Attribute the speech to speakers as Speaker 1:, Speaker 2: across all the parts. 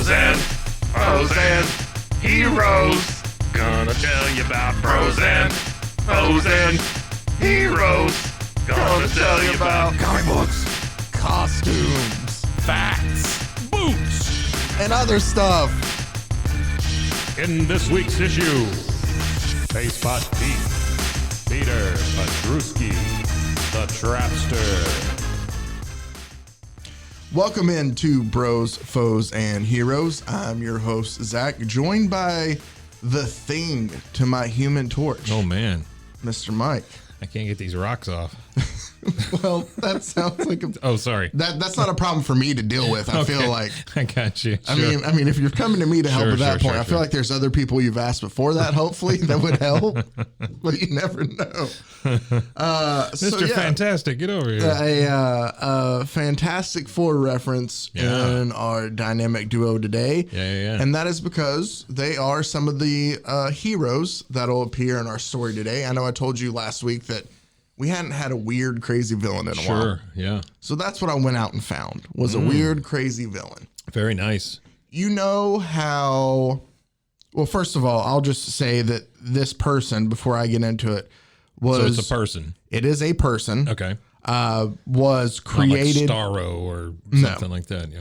Speaker 1: Bros and heroes. Gonna tell you about bros and heroes. Gonna tell you about
Speaker 2: comic books, costumes,
Speaker 3: Facts.
Speaker 2: boots, and other stuff.
Speaker 3: In this week's issue, Spacebot Pete, Peter Petruski, the Trapster.
Speaker 2: Welcome into Bros, Foes, and Heroes. I'm your host, Zach, joined by the thing to my Human Torch,
Speaker 3: Oh man,
Speaker 2: Mr. Mike.
Speaker 3: I can't get these rocks off.
Speaker 2: Well, that sounds like a...
Speaker 3: Oh, sorry.
Speaker 2: That's not a problem for me to deal with. I feel like...
Speaker 3: I got you.
Speaker 2: I mean, if you're coming to me to help
Speaker 3: Sure,
Speaker 2: at that
Speaker 3: sure,
Speaker 2: point, I feel
Speaker 3: sure.
Speaker 2: like there's other people you've asked before that, hopefully, that would help. But you never know.
Speaker 3: Mr. Fantastic, get over here.
Speaker 2: A Fantastic Four reference in our dynamic duo today.
Speaker 3: Yeah.
Speaker 2: And that is because they are some of the heroes that'll appear in our story today. I know I told you last week that we hadn't had a weird, crazy villain in a while.
Speaker 3: Sure, yeah.
Speaker 2: So that's what I went out and found, was a weird, crazy villain.
Speaker 3: Very nice.
Speaker 2: You know how... Well, first of all, I'll just say that this person, before I get into it, was...
Speaker 3: So it's a person.
Speaker 2: It is a person.
Speaker 3: Okay.
Speaker 2: Was created...
Speaker 3: Not like Starro or something like that, yeah.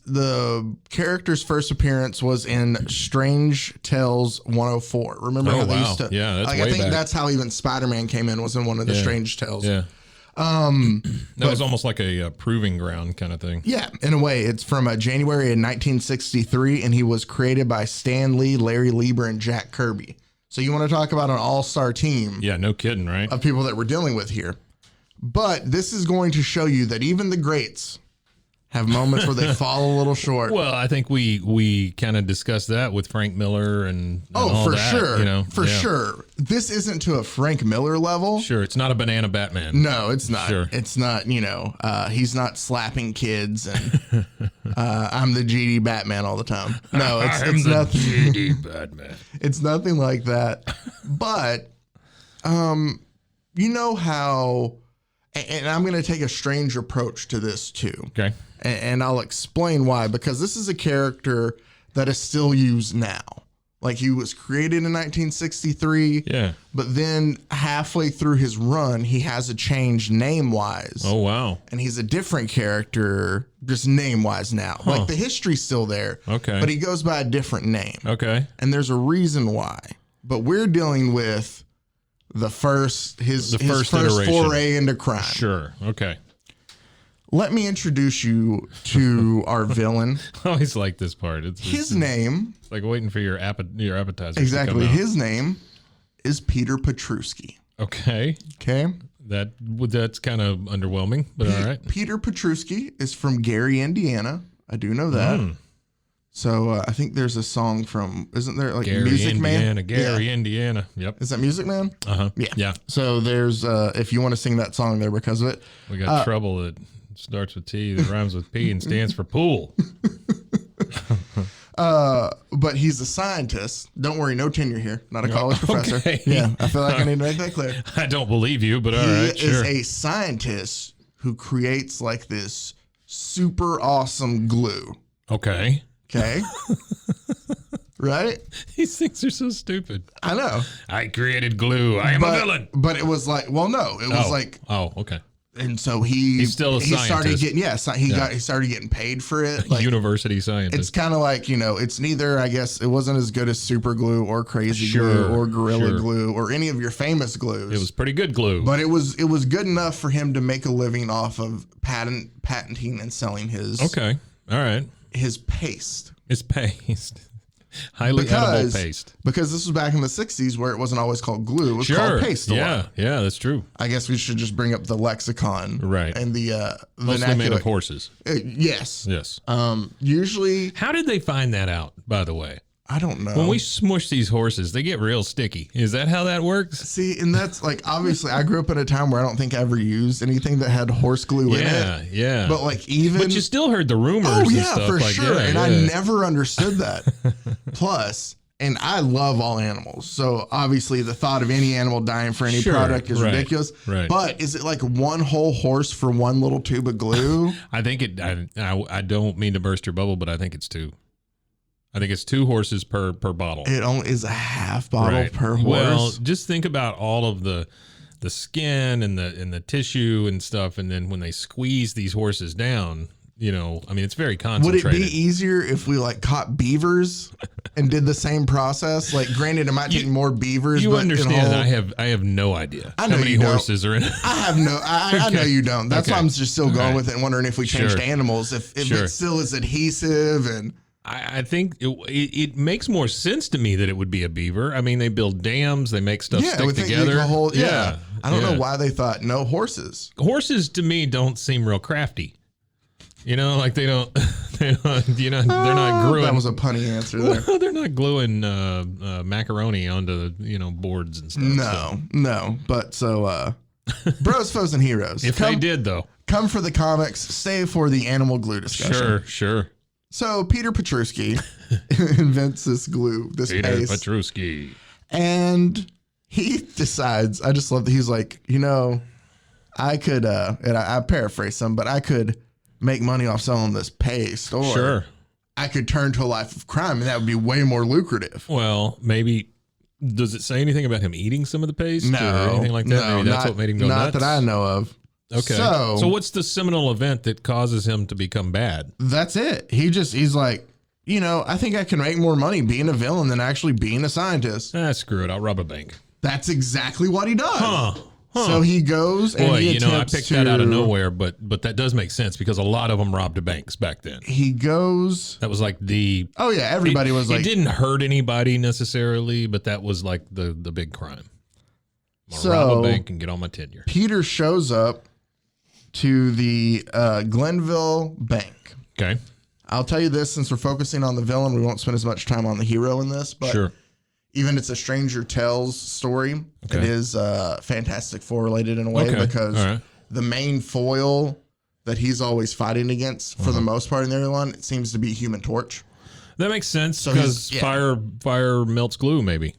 Speaker 2: The character's first appearance was in Strange Tales 104. Remember how they used to...
Speaker 3: Yeah, that's
Speaker 2: like,
Speaker 3: way
Speaker 2: I think
Speaker 3: back.
Speaker 2: that's how even Spider-Man came in, was in one of the Strange Tales.
Speaker 3: Yeah. That was almost like a proving ground kind of thing.
Speaker 2: Yeah, in a way. It's from January in 1963, and he was created by Stan Lee, Larry Lieber, and Jack Kirby. So you want to talk about an all-star team
Speaker 3: Yeah, no kidding, right?
Speaker 2: of people that we're dealing with here. But this is going to show you that even the greats have moments where they fall a little short.
Speaker 3: Well, I think we kind of discussed that with Frank Miller and all
Speaker 2: for
Speaker 3: that,
Speaker 2: sure.
Speaker 3: you know?
Speaker 2: For sure. This isn't to a Frank Miller level.
Speaker 3: Sure, it's not a banana Batman.
Speaker 2: No, it's not.
Speaker 3: Sure.
Speaker 2: It's not, he's not slapping kids and I'm the GD Batman all the time. No, it's nothing.
Speaker 3: GD Batman.
Speaker 2: It's nothing like that. But you know how, and I'm going to take a strange approach to this too.
Speaker 3: Okay.
Speaker 2: And I'll explain why, because this is a character that is still used now. Like, he was created in 1963.
Speaker 3: Yeah.
Speaker 2: But then halfway through his run, he has a change name-wise.
Speaker 3: Oh, wow.
Speaker 2: And he's a different character, just name-wise now. Like, the history's still there.
Speaker 3: Okay.
Speaker 2: But he goes by a different name.
Speaker 3: Okay.
Speaker 2: And there's a reason why. But we're dealing with his first
Speaker 3: iteration.
Speaker 2: foray into crime.
Speaker 3: Sure. Okay.
Speaker 2: Let me introduce you to our villain.
Speaker 3: I always like this part.
Speaker 2: His name...
Speaker 3: It's like waiting for your appetizer.
Speaker 2: Exactly.
Speaker 3: To come out.
Speaker 2: His name is Peter Petruski.
Speaker 3: Okay.
Speaker 2: Okay.
Speaker 3: That's kind of underwhelming, but all right.
Speaker 2: Peter Petruski is from Gary, Indiana. I do know that. So I think there's a song from, isn't there, like
Speaker 3: Gary,
Speaker 2: Music
Speaker 3: Indiana,
Speaker 2: Man?
Speaker 3: Gary, Indiana. Yep.
Speaker 2: Is that Music Man?
Speaker 3: Uh-huh.
Speaker 2: Yeah.
Speaker 3: Yeah.
Speaker 2: So there's, if you want to sing that song there because of it.
Speaker 3: We got trouble that starts with T, that rhymes with P, and stands for pool.
Speaker 2: But he's a scientist. Don't worry, no tenure here. Not a college professor.
Speaker 3: Okay.
Speaker 2: Yeah, I feel like I need to make that clear.
Speaker 3: I don't believe you, but all
Speaker 2: He
Speaker 3: right, sure.
Speaker 2: is a scientist who creates like this super awesome glue.
Speaker 3: Okay.
Speaker 2: Okay. Right?
Speaker 3: These things are so stupid.
Speaker 2: I know.
Speaker 3: I created glue. I am a villain.
Speaker 2: But it was like, well, no, it was like,
Speaker 3: Oh, okay.
Speaker 2: and so he's
Speaker 3: still a
Speaker 2: started
Speaker 3: scientist.
Speaker 2: getting, he started getting paid for it. Like,
Speaker 3: University scientist.
Speaker 2: it's kind of like, it's neither, I guess, it wasn't as good as super glue or crazy
Speaker 3: Sure,
Speaker 2: glue or gorilla
Speaker 3: sure.
Speaker 2: glue or any of your famous glues.
Speaker 3: It was pretty good glue.
Speaker 2: But it was good enough for him to make a living off of patenting and selling his
Speaker 3: Okay. All right.
Speaker 2: his paste.
Speaker 3: It's paste. Highly edible paste.
Speaker 2: Because this was back in the 60s where it wasn't always called glue. It was
Speaker 3: Sure.
Speaker 2: called paste a
Speaker 3: Yeah.
Speaker 2: lot.
Speaker 3: Yeah, that's true.
Speaker 2: I guess we should just bring up the lexicon.
Speaker 3: Right.
Speaker 2: And the
Speaker 3: Mostly
Speaker 2: vernacular.
Speaker 3: made of horses.
Speaker 2: Yes.
Speaker 3: Yes.
Speaker 2: Usually,
Speaker 3: How did they find that out, by the way?
Speaker 2: I don't know.
Speaker 3: When we smush these horses, they get real sticky. Is that how that works?
Speaker 2: See, and that's like, obviously, I grew up in a time where I don't think I ever used anything that had horse glue in it.
Speaker 3: Yeah.
Speaker 2: But like even...
Speaker 3: But you still heard the rumors
Speaker 2: Oh,
Speaker 3: and
Speaker 2: yeah,
Speaker 3: stuff.
Speaker 2: for
Speaker 3: like,
Speaker 2: sure.
Speaker 3: yeah,
Speaker 2: and
Speaker 3: yeah.
Speaker 2: I never understood that. Plus... And I love all animals. So obviously the thought of any animal dying for any
Speaker 3: Sure,
Speaker 2: product is
Speaker 3: right,
Speaker 2: ridiculous.
Speaker 3: right.
Speaker 2: But is it like one whole horse for one little tube of glue?
Speaker 3: I think it. I don't mean to burst your bubble, but I think it's two. I think it's 2 horses per bottle.
Speaker 2: It only is a half bottle per horse.
Speaker 3: Well, just think about all of the skin and the tissue and stuff, and then when they squeeze these horses down, you know, I mean, it's very concentrated.
Speaker 2: Would it be easier if we like caught beavers and did the same process? Like, granted, it might take more beavers.
Speaker 3: You
Speaker 2: but
Speaker 3: understand? I have no idea
Speaker 2: how many
Speaker 3: horses are in it.
Speaker 2: I have no. I know you don't. That's why I'm just still going with it and wondering if we changed animals, if it still is adhesive and.
Speaker 3: I think it makes more sense to me that it would be a beaver. I mean, they build dams, they make stuff stick together.
Speaker 2: I don't know why they thought no horses.
Speaker 3: Horses to me don't seem real crafty. You know, like they don't you know, they're not gluing.
Speaker 2: That was a punny answer there.
Speaker 3: Well, they're not gluing macaroni onto boards and stuff.
Speaker 2: No. But so, bros, foes, and heroes.
Speaker 3: If they did, though,
Speaker 2: come for the comics, stay for the animal glue discussion.
Speaker 3: Sure.
Speaker 2: So Peter Petruski invents this glue, this
Speaker 3: Peter
Speaker 2: paste.
Speaker 3: Petruski.
Speaker 2: And he decides, I just love that he's like, you know, I could, and I paraphrase some, but I could make money off selling this paste, or I could turn to a life of crime, and that would be way more lucrative.
Speaker 3: Well, maybe, does it say anything about him eating some of the paste or anything like that?
Speaker 2: No,
Speaker 3: maybe that's what made him go nuts?
Speaker 2: Not that I know of.
Speaker 3: Okay. So what's the seminal event that causes him to become bad?
Speaker 2: That's it. He's like, you know, I think I can make more money being a villain than actually being a scientist.
Speaker 3: Screw it. I'll rob a bank.
Speaker 2: That's exactly what he does.
Speaker 3: Huh.
Speaker 2: So he goes and he attempts
Speaker 3: I picked that out of nowhere, but that does make sense because a lot of them robbed banks back then.
Speaker 2: He goes.
Speaker 3: That was like
Speaker 2: everybody was like.
Speaker 3: It didn't hurt anybody necessarily, but that was like the big crime. I'm gonna rob a bank and get on my tenure.
Speaker 2: Peter shows up to the Glenville Bank.
Speaker 3: Okay.
Speaker 2: I'll tell you this, since we're focusing on the villain, we won't spend as much time on the hero in this, but even it's a Stranger Tales story. It is Fantastic Four related in a way because the main foil that he's always fighting against for the most part in the one, it seems to be Human Torch.
Speaker 3: That makes sense because fire melts glue maybe.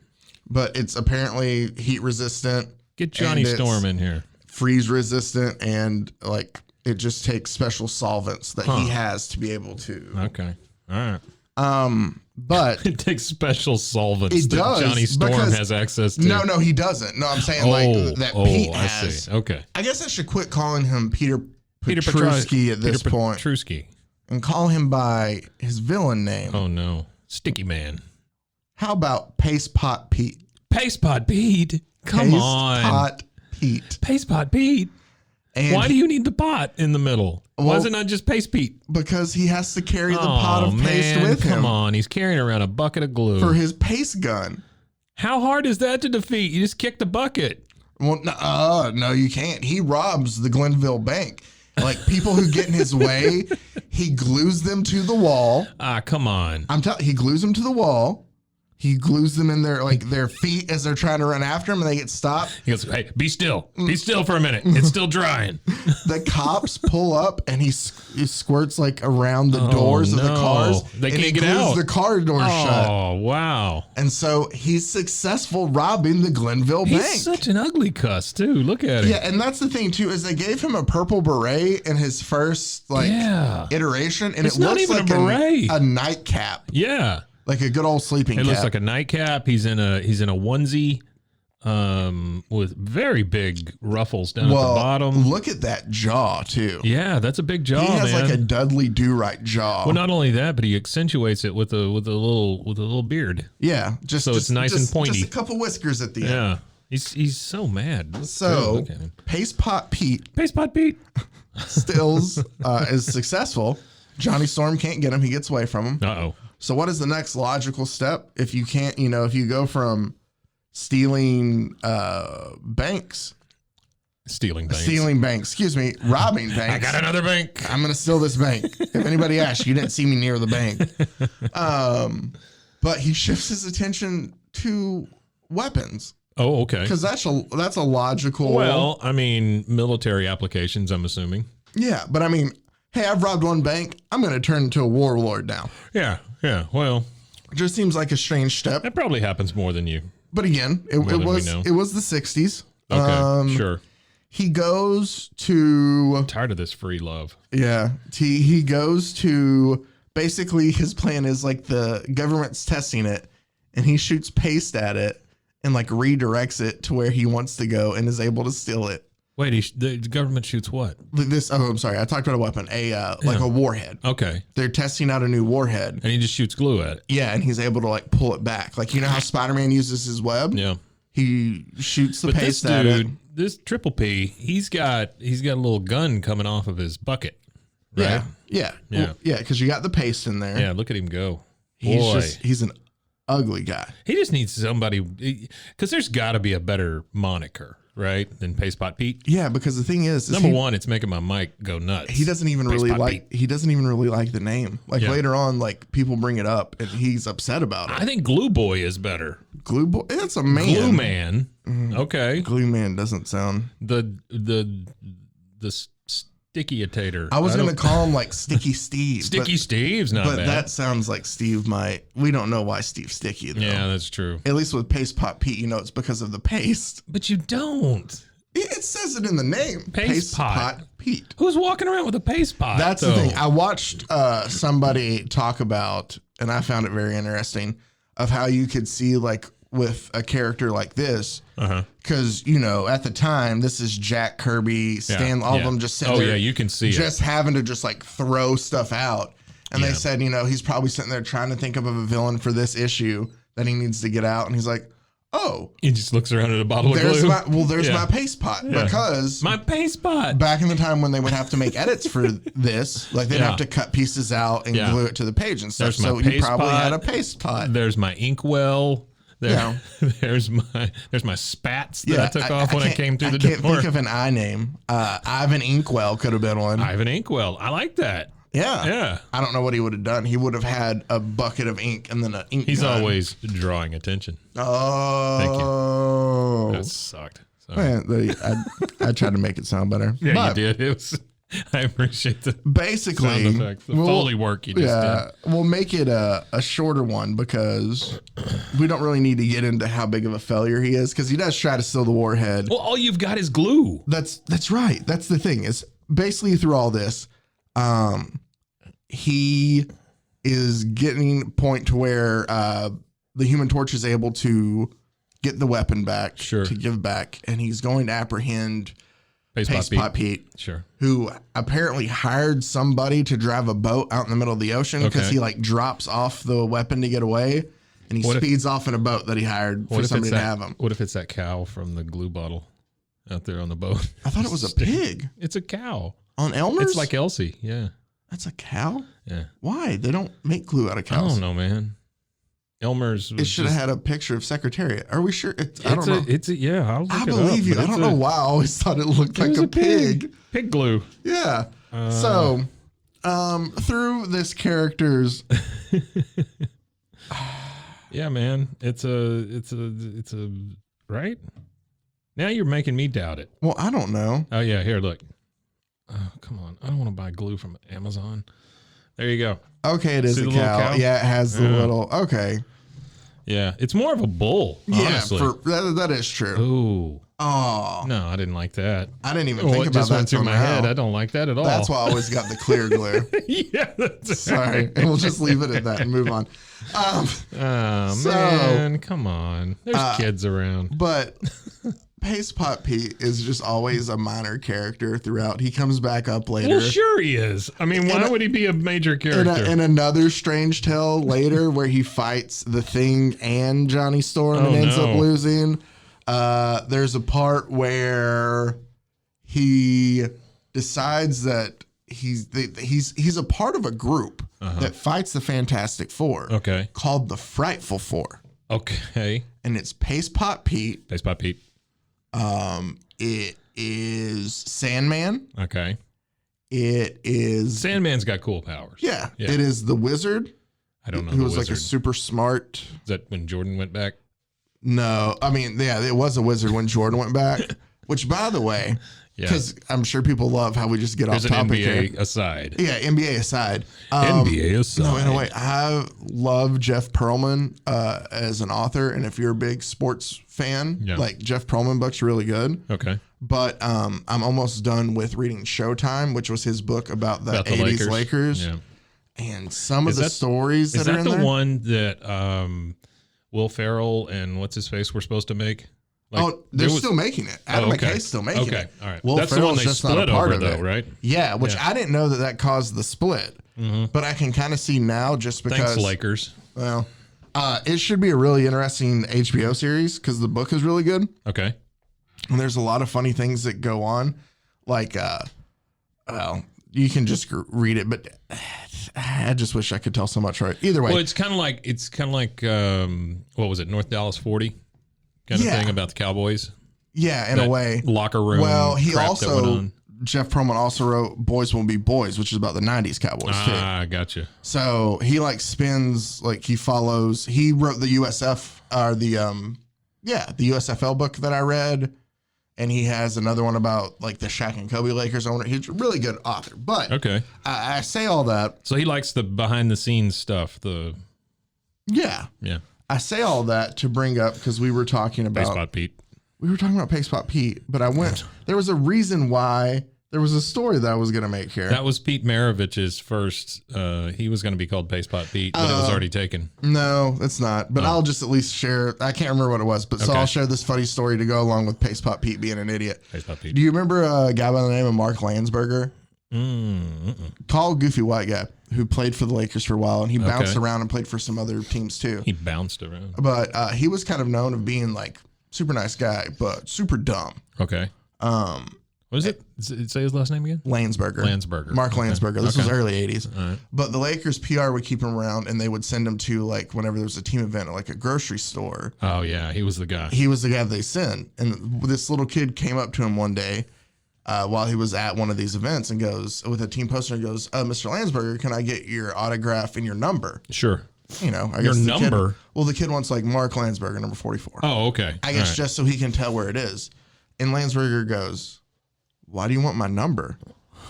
Speaker 2: But it's apparently heat resistant.
Speaker 3: Get Johnny Storm in here.
Speaker 2: Freeze resistant, and like it just takes special solvents that he has to be able to.
Speaker 3: Okay. All right.
Speaker 2: But
Speaker 3: it takes special solvents that Johnny Storm has access to.
Speaker 2: No, he doesn't. No, I'm saying like that Pete has.
Speaker 3: I see. Okay.
Speaker 2: I guess I should quit calling him Peter Petruski at this point.
Speaker 3: Petruski.
Speaker 2: And call him by his villain name.
Speaker 3: Oh no. Sticky Man.
Speaker 2: How about Paste Pot Pete?
Speaker 3: Paste Pot Pete? Come on.
Speaker 2: Paste Pot Pete.
Speaker 3: Paste Pot Pete? And why do you need the pot in the middle? Why is it not just Paste Pete?
Speaker 2: Because he has to carry the pot of paste with him.
Speaker 3: Come on, he's carrying around a bucket of glue.
Speaker 2: For his paste gun.
Speaker 3: How hard is that to defeat? You just kick the bucket.
Speaker 2: Well, no, you can't. He robs the Glenville Bank. Like, people who get in his way, he glues them to the wall.
Speaker 3: Come on.
Speaker 2: He glues them to the wall. He glues them in their feet as they're trying to run after him, and they get stopped.
Speaker 3: He goes, "Hey, be still. Be still for a minute. It's still drying."
Speaker 2: The cops pull up, and he squirts like around the doors of the cars.
Speaker 3: They can't get out.
Speaker 2: The car doors shut.
Speaker 3: Oh, wow.
Speaker 2: And so he's successful robbing the Glenville Bank.
Speaker 3: He's such an ugly cuss, too. Look at him.
Speaker 2: Yeah, and that's the thing, too, is they gave him a purple beret in his first iteration, and
Speaker 3: it's
Speaker 2: it looks like
Speaker 3: a beret.
Speaker 2: A nightcap.
Speaker 3: Yeah.
Speaker 2: Like a good old sleeping cap.
Speaker 3: It looks like a nightcap. He's in a onesie with very big ruffles down at the bottom.
Speaker 2: Look at that jaw, too.
Speaker 3: Yeah, that's a big jaw,
Speaker 2: He has
Speaker 3: man.
Speaker 2: like a Dudley Do-Right jaw.
Speaker 3: Well, not only that, but he accentuates it with a little beard.
Speaker 2: Yeah,
Speaker 3: it's nice and pointy.
Speaker 2: Just a couple whiskers at the end.
Speaker 3: Yeah, he's so mad.
Speaker 2: So Paste Pot Pete Stills is successful. Johnny Storm can't get him. He gets away from him.
Speaker 3: Uh-oh.
Speaker 2: So what is the next logical step? If you can't, if you go from stealing banks, robbing banks, robbing banks.
Speaker 3: I got another bank.
Speaker 2: I'm going to steal this bank. If anybody asks, you didn't see me near the bank. But he shifts his attention to weapons.
Speaker 3: Oh, okay.
Speaker 2: Because that's a logical.
Speaker 3: Well, I mean, military applications, I'm assuming.
Speaker 2: Yeah, but I mean, hey, I've robbed one bank. I'm going to turn into a warlord now.
Speaker 3: Yeah. Well,
Speaker 2: it just seems like a strange step.
Speaker 3: That probably happens more than you.
Speaker 2: But again, it was the 60s.
Speaker 3: Okay, sure.
Speaker 2: He goes to.
Speaker 3: I'm tired of this free love.
Speaker 2: Yeah, he goes to basically his plan is like the government's testing it and he shoots paste at it and like redirects it to where he wants to go and is able to steal it.
Speaker 3: Wait, the government shoots what?
Speaker 2: I'm sorry. I talked about a weapon, like a warhead.
Speaker 3: Okay.
Speaker 2: They're testing out a new warhead.
Speaker 3: And he just shoots glue at it.
Speaker 2: Yeah, and he's able to like pull it back. Like, you know how Spider-Man uses his web?
Speaker 3: Yeah.
Speaker 2: He shoots the paste at it.
Speaker 3: This Triple P, he's got a little gun coming off of his bucket. Right?
Speaker 2: Yeah. Well, yeah, because you got the paste in there.
Speaker 3: Yeah, look at him go.
Speaker 2: He's an ugly guy.
Speaker 3: He just needs somebody, because there's got to be a better moniker, right, than Paste Pot Pete.
Speaker 2: Yeah, because the thing is
Speaker 3: number one, it's making my mic go nuts.
Speaker 2: He doesn't even really like the name. Like later on, like people bring it up and he's upset about it.
Speaker 3: I think Glue Boy is better.
Speaker 2: Glue Boy, that's a man.
Speaker 3: Glue Man. Okay.
Speaker 2: Glue Man doesn't sound
Speaker 3: the Sticky-atator.
Speaker 2: I was going to call him like Sticky Steve.
Speaker 3: Sticky Steve's not bad.
Speaker 2: But that sounds like Steve might. We don't know why Steve's sticky, though.
Speaker 3: Yeah, that's true.
Speaker 2: At least with Paste Pot Pete, you know it's because of the paste.
Speaker 3: But you don't.
Speaker 2: It says it in the name.
Speaker 3: Paste pot
Speaker 2: Pete.
Speaker 3: Who's walking around with a paste pot?
Speaker 2: That's the thing. I watched somebody talk about, and I found it very interesting, of how you could see like with a character like this, because you know at the time this is Jack Kirby, Stan, all of them just sitting there.
Speaker 3: You can see
Speaker 2: just having to just like throw stuff out, and they said, you know, he's probably sitting there trying to think of a villain for this issue that he needs to get out, and he's like, oh,
Speaker 3: he just looks around at a bottle of glue.
Speaker 2: There's my paste pot, because
Speaker 3: my paste pot.
Speaker 2: Back in the time when they would have to make edits for this, like they'd have to cut pieces out and glue it to the page and stuff. So you probably had a paste pot.
Speaker 3: There's my inkwell. There's my spats that I took off when I came through the door. I can't
Speaker 2: think of an I name. Ivan Inkwell could have been one.
Speaker 3: Ivan Inkwell. I like that.
Speaker 2: Yeah. I don't know what he would have done. He would have had a bucket of ink and then an ink
Speaker 3: He's
Speaker 2: gun.
Speaker 3: always drawing attention.
Speaker 2: Oh.
Speaker 3: Thank you. That sucked.
Speaker 2: Man, I tried to make it sound better.
Speaker 3: Yeah, but you did. It was. I appreciate the
Speaker 2: basically
Speaker 3: sound effects, the Foley work you just did.
Speaker 2: We'll make it a shorter one because we don't really need to get into how big of a failure he is, because he does try to steal the warhead.
Speaker 3: Well, all you've got is glue.
Speaker 2: That's right. That's the thing, is basically through all this, he is getting point to where the Human Torch is able to get the weapon back, to give back, and he's going to apprehend Paste Pot Pete, who apparently hired somebody to drive a boat out in the middle of the ocean, because he like drops off the weapon to get away, and he speeds off in a boat that he hired for somebody to have him.
Speaker 3: What if it's that cow from the glue bottle out there on the boat?
Speaker 2: I thought it was a pig.
Speaker 3: It's a cow.
Speaker 2: On Elmer's?
Speaker 3: It's like Elsie, yeah.
Speaker 2: That's a cow?
Speaker 3: Yeah.
Speaker 2: Why? They don't make glue out of cows.
Speaker 3: I don't know, man. Elmer's.
Speaker 2: It should have had a picture of Secretariat. Are we sure? I don't know.
Speaker 3: I
Speaker 2: believe you. I don't know why I always thought it looked like a pig.
Speaker 3: Pig glue.
Speaker 2: Yeah. So, through this character's.
Speaker 3: Yeah, man. It's a right. Now you're making me doubt it.
Speaker 2: Well, I don't know.
Speaker 3: Oh yeah, here, look. Oh, come on. I don't want to buy glue from Amazon. There you go.
Speaker 2: Okay, it is a cow. Yeah, it has the little. Okay.
Speaker 3: Yeah, it's more of a bull. Honestly.
Speaker 2: Yeah, that is true.
Speaker 3: Ooh.
Speaker 2: Oh.
Speaker 3: No, I didn't like that.
Speaker 2: I didn't even think about
Speaker 3: just
Speaker 2: that.
Speaker 3: Went through my head. I don't like that at all.
Speaker 2: That's why I always got the clear glue.
Speaker 3: Yeah.
Speaker 2: Sorry. And we'll just leave it at that and move on.
Speaker 3: Man, come on. There's kids around.
Speaker 2: But Paste Pot Pete is just always a minor character throughout. He comes back up later.
Speaker 3: Well, sure he is. I mean, why would he be a major character?
Speaker 2: In another strange tale later where he fights the Thing and Johnny Storm and ends up losing, there's a part where he decides that he's a part of a group that fights the Fantastic Four.
Speaker 3: Okay.
Speaker 2: Called the Frightful Four.
Speaker 3: Okay.
Speaker 2: And it's Paste Pot Pete.
Speaker 3: Paste Pot Pete.
Speaker 2: It is Sandman.
Speaker 3: Okay.
Speaker 2: It is
Speaker 3: Sandman's got cool powers.
Speaker 2: Yeah. It is the Wizard.
Speaker 3: I don't know.
Speaker 2: Who was like a super smart.
Speaker 3: Is that when Jordan went back?
Speaker 2: No, I mean, yeah, it was a Wizard when Jordan went back. Which, by the way, because I'm sure people love how we just get off topic
Speaker 3: NBA
Speaker 2: here.
Speaker 3: aside.
Speaker 2: Yeah, NBA aside.
Speaker 3: NBA aside.
Speaker 2: No, in a way, I love Jeff Pearlman as an author, and if you're a big sports fan, like Jeff Pearlman books are really good.
Speaker 3: Okay.
Speaker 2: But I'm almost done with reading Showtime, which was his book about the 80s Lakers.
Speaker 3: Yeah.
Speaker 2: And some of the stories that are in there.
Speaker 3: Is that the one that Will Ferrell and what's his face were supposed to make?
Speaker 2: Like, they're still making it. Adam McKay's still making it.
Speaker 3: All right.
Speaker 2: Will
Speaker 3: That's
Speaker 2: Ferrell's
Speaker 3: the one they
Speaker 2: just not
Speaker 3: split
Speaker 2: a part
Speaker 3: over,
Speaker 2: of
Speaker 3: though,
Speaker 2: it.
Speaker 3: right?
Speaker 2: Yeah, which I didn't know that caused the split. But I can kind of see now just because.
Speaker 3: Thanks, Lakers.
Speaker 2: Well, it should be a really interesting HBO series because the book is really good.
Speaker 3: Okay.
Speaker 2: And there's a lot of funny things that go on. Like, well, you can just read it, but I just wish I could tell so much right. Either way.
Speaker 3: Well, it's kind of like what was it, North Dallas 40 kind of thing about the Cowboys?
Speaker 2: Yeah, in a way.
Speaker 3: Locker room.
Speaker 2: Well, Jeff Pearlman also wrote Boys Won't Be Boys, which is about the 90s Cowboys too.
Speaker 3: Ah, gotcha.
Speaker 2: So he like spins, like he wrote the USF or the USFL book that I read. And he has another one about like the Shaq and Kobe Lakers owner. He's a really good author. But
Speaker 3: okay,
Speaker 2: I say all that.
Speaker 3: So he likes the behind the scenes stuff.
Speaker 2: Yeah. I say all that to bring up because we were talking about
Speaker 3: Paste Pot Pete.
Speaker 2: We were talking about Paste Pot Pete, but there was a reason why. There was a story that I was going to make here.
Speaker 3: That was Pete Maravich's first. He was going to be called Paste Pot Pete, but it was already taken.
Speaker 2: No, it's not. But I'll just at least share. I can't remember what it was, but so I'll share this funny story to go along with Paste Pot Pete being an idiot.
Speaker 3: Paste Pot Pete.
Speaker 2: Do you remember a guy by the name of Mark Landsberger? Tall, goofy white guy who played for the Lakers for a while, and he bounced around and played for some other teams too.
Speaker 3: He bounced around.
Speaker 2: But he was kind of known of being like super nice guy, but super dumb.
Speaker 3: Okay. What is it? Did it say his last name again?
Speaker 2: Landsberger. Mark Landsberger. This was early 80s.
Speaker 3: Right.
Speaker 2: But the Lakers PR would keep him around, and they would send him to, like, whenever there was a team event at, like, a grocery store.
Speaker 3: Oh, yeah. He was the guy.
Speaker 2: He was the guy they sent. And this little kid came up to him one day while he was at one of these events and goes, with a team poster, and goes, Mr. Landsberger, can I get your autograph and your number?
Speaker 3: Sure.
Speaker 2: You know, I
Speaker 3: your
Speaker 2: guess
Speaker 3: number?
Speaker 2: The kid wants, like, Mark Landsberger, number 44.
Speaker 3: Oh, okay.
Speaker 2: I guess just so he can tell where it is. And Landsberger goes, why do you want my number?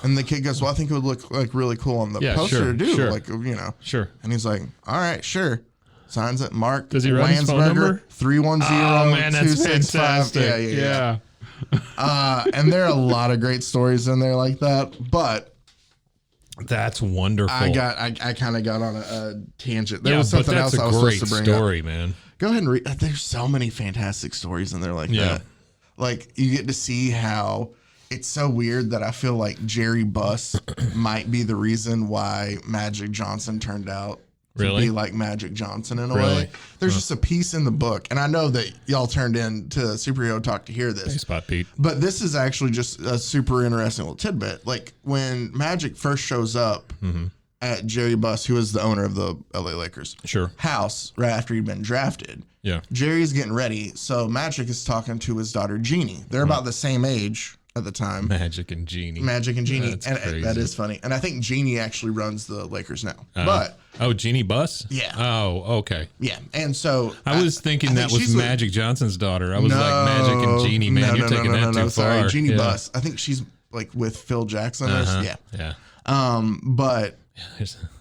Speaker 2: And the kid goes, well, I think it would look like really cool on the poster to do.
Speaker 3: Sure.
Speaker 2: Like, you know.
Speaker 3: Sure.
Speaker 2: And he's like, all right, sure. Signs it. Mark
Speaker 3: Does he write his phone number?
Speaker 2: 310.
Speaker 3: Oh, man, that's fantastic. Yeah.
Speaker 2: And there are a lot of great stories in there like that. But
Speaker 3: that's wonderful.
Speaker 2: I kind of got on a tangent. There was something else I was supposed to bring
Speaker 3: story,
Speaker 2: up.
Speaker 3: Man.
Speaker 2: Go ahead and read. There's so many fantastic stories in there like that. Like, you get to see how it's so weird that I feel like Jerry Buss might be the reason why Magic Johnson turned out to be like Magic Johnson in a way. There's just a piece in the book, and I know that y'all turned in to Superhero Talk to hear this.
Speaker 3: Spot Pete.
Speaker 2: But this is actually just a super interesting little tidbit. Like, when Magic first shows up at Jerry Buss, who is the owner of the LA Lakers house right after he'd been drafted, Jerry's getting ready. So Magic is talking to his daughter Jeannie. They're about the same age at the time.
Speaker 3: Magic and Jeannie.
Speaker 2: That's crazy. That is funny. And I think Jeannie actually runs the Lakers now.
Speaker 3: Jeannie Buss?
Speaker 2: Yeah.
Speaker 3: Oh, okay.
Speaker 2: Yeah. And so
Speaker 3: I was thinking that was Magic Johnson's daughter. I was like, Magic and Jeannie, man, you're taking that too far.
Speaker 2: Sorry, Jeannie Buss. I think she's like with Phil Jackson.
Speaker 3: Yeah.
Speaker 2: But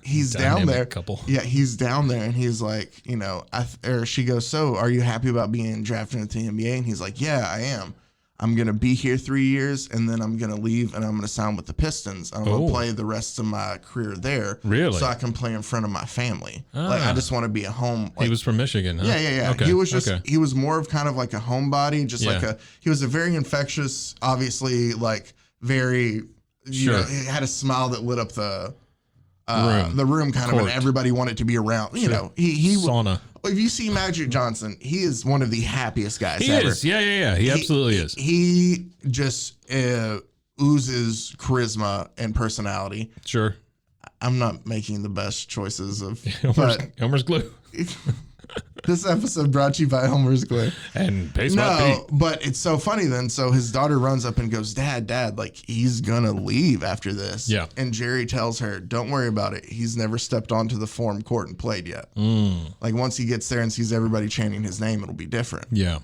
Speaker 2: he's down there.
Speaker 3: Couple.
Speaker 2: Yeah, he's down there, and he's like, you know, or she goes, so are you happy about being drafted into the NBA? And he's like, yeah, I am. I'm going to be here 3 years, and then I'm going to leave, and I'm going to sign with the Pistons. I'm going to play the rest of my career there.
Speaker 3: Really?
Speaker 2: So I can play in front of my family. Like, I just want to be a home. Like,
Speaker 3: he was from Michigan, huh?
Speaker 2: Yeah.
Speaker 3: Okay.
Speaker 2: He was he was more of kind of like a homebody, he was a very infectious, obviously, like, very, you know, he had a smile that lit up the room kind of, and everybody wanted to be around. You know, he
Speaker 3: sauna.
Speaker 2: If you see Magic Johnson, he is one of the happiest guys ever.
Speaker 3: He is. Yeah. He absolutely is.
Speaker 2: He just oozes charisma and personality.
Speaker 3: Sure.
Speaker 2: I'm not making the best choices of
Speaker 3: Elmer's glue.
Speaker 2: This episode brought to you by Elmer's glue.
Speaker 3: And Paste Pot Pete.
Speaker 2: But it's so funny then. So his daughter runs up and goes, Dad, like, he's going to leave after this.
Speaker 3: Yeah.
Speaker 2: And Jerry tells her, don't worry about it. He's never stepped onto the forum court and played yet. Like, once he gets there and sees everybody chanting his name, it'll be different.
Speaker 3: Yeah.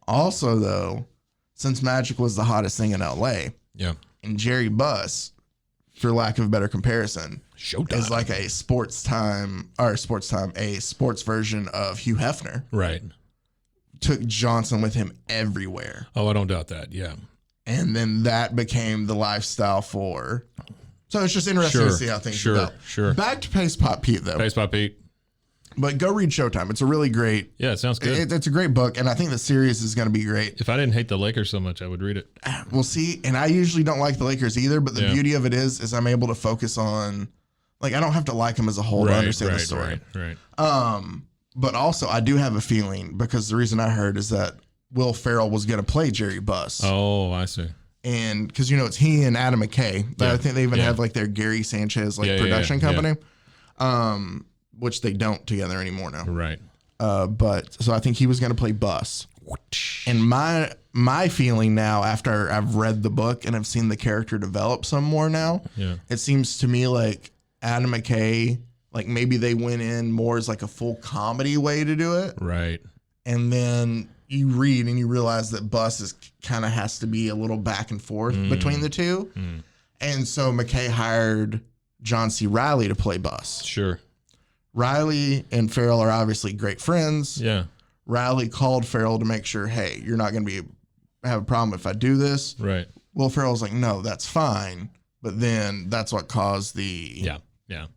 Speaker 3: Also,
Speaker 2: though, since Magic was the hottest thing in LA, and Jerry Buss, for lack of a better comparison,
Speaker 3: Showtime
Speaker 2: is like a sports version of Hugh Hefner.
Speaker 3: Right.
Speaker 2: Took Johnson with him everywhere.
Speaker 3: Oh, I don't doubt that. Yeah.
Speaker 2: And then that became the lifestyle for So it's just interesting to see how things develop.
Speaker 3: Sure.
Speaker 2: Back to Pace Pot Pete, though.
Speaker 3: Pace Pot Pete.
Speaker 2: But go read Showtime. It's a really great.
Speaker 3: Yeah, it sounds good.
Speaker 2: It's a great book, and I think the series is going to be great.
Speaker 3: If I didn't hate the Lakers so much, I would read it.
Speaker 2: We'll see. And I usually don't like the Lakers either, but the beauty of it is I'm able to focus on, like, I don't have to like them as a whole to understand the story.
Speaker 3: Right.
Speaker 2: But also, I do have a feeling, because the reason I heard is that Will Ferrell was going to play Jerry Buss.
Speaker 3: Oh, I see.
Speaker 2: And because, it's he and Adam McKay. I think they even have like their Gary Sanchez production company. Which they don't together anymore now.
Speaker 3: Right.
Speaker 2: But so I think he was going to play Buss. And my feeling now, after I've read the book and I've seen the character develop some more now, it seems to me like Adam McKay, like maybe they went in more as like a full comedy way to do it.
Speaker 3: Right.
Speaker 2: And then you read and you realize that Buss kind of has to be a little back and forth between the two. And so McKay hired John C. Reilly to play Buss.
Speaker 3: Sure.
Speaker 2: Reilly and Farrell are obviously great friends.
Speaker 3: Yeah.
Speaker 2: Reilly called Farrell to make sure, hey, you're not going to have a problem if I do this.
Speaker 3: Right.
Speaker 2: Will Ferrell's like, no, that's fine. But then that's what caused the...
Speaker 3: Yeah.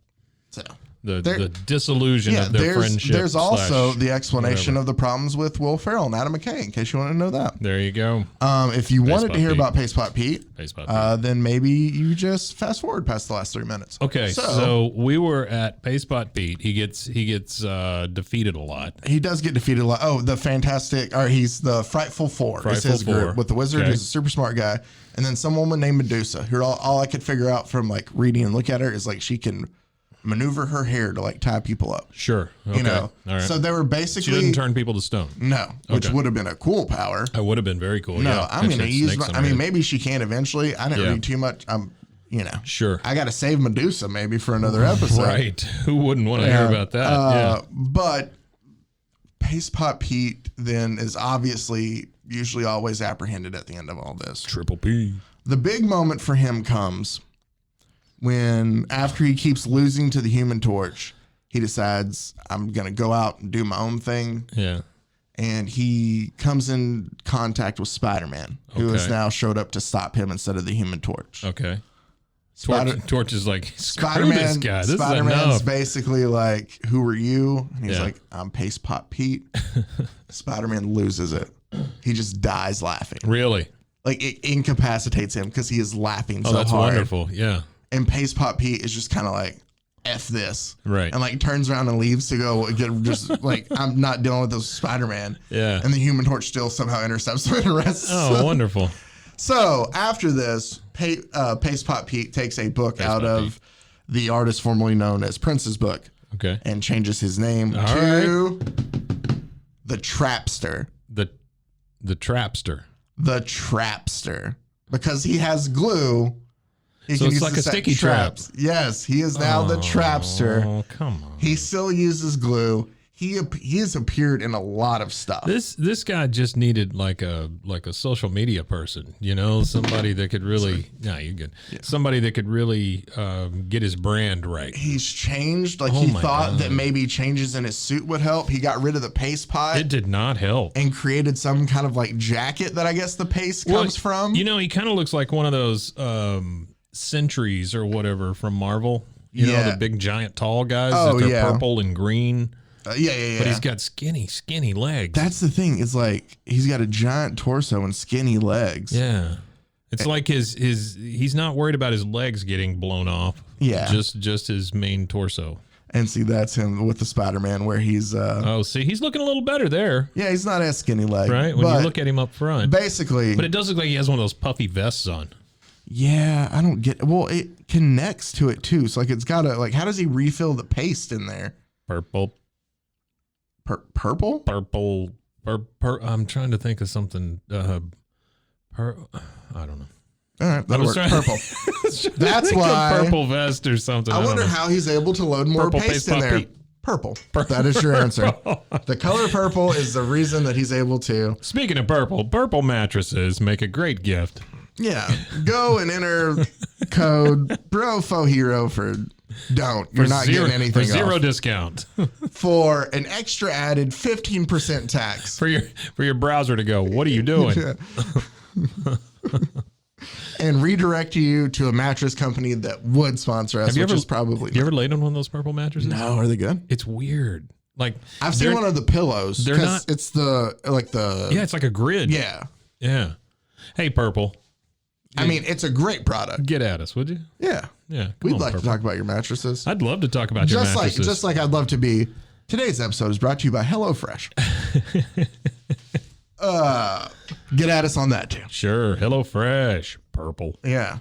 Speaker 2: So...
Speaker 3: The disillusion of their friendship.
Speaker 2: There's also the explanation of the problems with Will Ferrell and Adam McKay, in case you want to know that.
Speaker 3: There you go.
Speaker 2: If you wanted to hear about Pace Pot Pete, then maybe you just fast forward past the last 3 minutes.
Speaker 3: Okay, so we were at Pace Pot Pete. He gets defeated a lot.
Speaker 2: He does get defeated a lot. Oh, he's the Frightful Four. It's his group with the wizard, who's a super smart guy, and then some woman named Medusa, who all I could figure out from like reading and look at her is like she can maneuver her hair to like tie people up.
Speaker 3: Sure. Okay.
Speaker 2: All right. So they were basically...
Speaker 3: She didn't turn people to stone.
Speaker 2: No, which would have been a cool power.
Speaker 3: It would have been very cool.
Speaker 2: No, I'm going to use maybe she can eventually. I didn't read too much.
Speaker 3: Sure.
Speaker 2: I got to save Medusa maybe for another episode.
Speaker 3: Right. Who wouldn't want to hear about that?
Speaker 2: But Pace Pot Pete then is obviously usually always apprehended at the end of all this.
Speaker 3: Triple P.
Speaker 2: The big moment for him comes when, after he keeps losing to the Human Torch, he decides, I'm going to go out and do my own thing.
Speaker 3: Yeah.
Speaker 2: And he comes in contact with Spider-Man, who has now showed up to stop him instead of the Human Torch.
Speaker 3: Okay. Torch is like,
Speaker 2: Spider-Man,
Speaker 3: this guy. This
Speaker 2: Spider-Man's
Speaker 3: is
Speaker 2: basically like, who are you? And he's like, I'm Pace Pot Pete. Spider-Man loses it. He just dies laughing.
Speaker 3: Really?
Speaker 2: Like, it incapacitates him because he is laughing so hard.
Speaker 3: Oh, that's wonderful. Yeah.
Speaker 2: And Pace Pot Pete is just kind of like, F this.
Speaker 3: Right.
Speaker 2: And like turns around and leaves to go just like, I'm not dealing with this Spider-Man.
Speaker 3: Yeah.
Speaker 2: And the Human Torch still somehow intercepts him and arrests him.
Speaker 3: Oh, wonderful.
Speaker 2: So after this, Pace Pot Pete takes a book out of the artist formerly known as Prince's book.
Speaker 3: Okay.
Speaker 2: And changes his name to the Trapster.
Speaker 3: The Trapster.
Speaker 2: The Trapster. Because he has glue.
Speaker 3: So it's like a sticky trap.
Speaker 2: Yes, he is now the Trapster.
Speaker 3: Oh, come on.
Speaker 2: He still uses glue. He has appeared in a lot of stuff.
Speaker 3: This guy just needed like a social media person, somebody that could really you're good. Yeah. Somebody that could really get his brand right.
Speaker 2: He's changed. Like he thought that maybe changes in his suit would help. He got rid of the pace pot.
Speaker 3: It did not help.
Speaker 2: And created some kind of like jacket that I guess the pace comes from.
Speaker 3: He kind of looks like one of those sentries or whatever from Marvel. You know, the big giant tall guys that they're purple and green. But he's got skinny legs.
Speaker 2: That's the thing. It's like he's got a giant torso and skinny legs.
Speaker 3: Yeah. It's like he's not worried about his legs getting blown off.
Speaker 2: Yeah.
Speaker 3: Just his main torso.
Speaker 2: And see, that's him with the Spider-Man where he's...
Speaker 3: he's looking a little better there.
Speaker 2: Yeah, he's not as skinny leg.
Speaker 3: Right, when you look at him up front.
Speaker 2: Basically...
Speaker 3: But it does look like he has one of those puffy vests on.
Speaker 2: Yeah, I don't get... Well, it connects to it, too. So, like, it's got to... Like, how does he refill the paste in there?
Speaker 3: Purple.
Speaker 2: Purple?
Speaker 3: Purple. I'm trying to think of something. I don't know.
Speaker 2: All right, that'll work. Purple. That's why.
Speaker 3: Purple vest or something.
Speaker 2: I wonder how he's able to load more paste in there. Purple. That is your answer. The color purple is the reason that he's able to.
Speaker 3: Speaking of purple mattresses make a great gift.
Speaker 2: Yeah. Go and enter code BROFOHERO for don't. You're not getting anything
Speaker 3: for zero
Speaker 2: off.
Speaker 3: Discount.
Speaker 2: For an extra added 15% tax.
Speaker 3: For your browser to go, what are you doing?
Speaker 2: and redirect you to a mattress company that would sponsor us, which is probably.
Speaker 3: You ever laid on one of those purple mattresses?
Speaker 2: No, are they good?
Speaker 3: It's weird. Like
Speaker 2: I've seen one of the pillows.
Speaker 3: They're not.
Speaker 2: It's the
Speaker 3: Yeah, it's like a grid.
Speaker 2: Yeah.
Speaker 3: Yeah. Hey, Purple.
Speaker 2: I mean, it's a great product.
Speaker 3: Get at us, would you?
Speaker 2: Yeah.
Speaker 3: Yeah.
Speaker 2: We'd like to talk about your mattresses.
Speaker 3: I'd love to talk about your mattresses.
Speaker 2: Just like I'd love to be. Today's episode is brought to you by HelloFresh. Get at us on that too.
Speaker 3: Sure. HelloFresh. Purple.
Speaker 2: Yeah.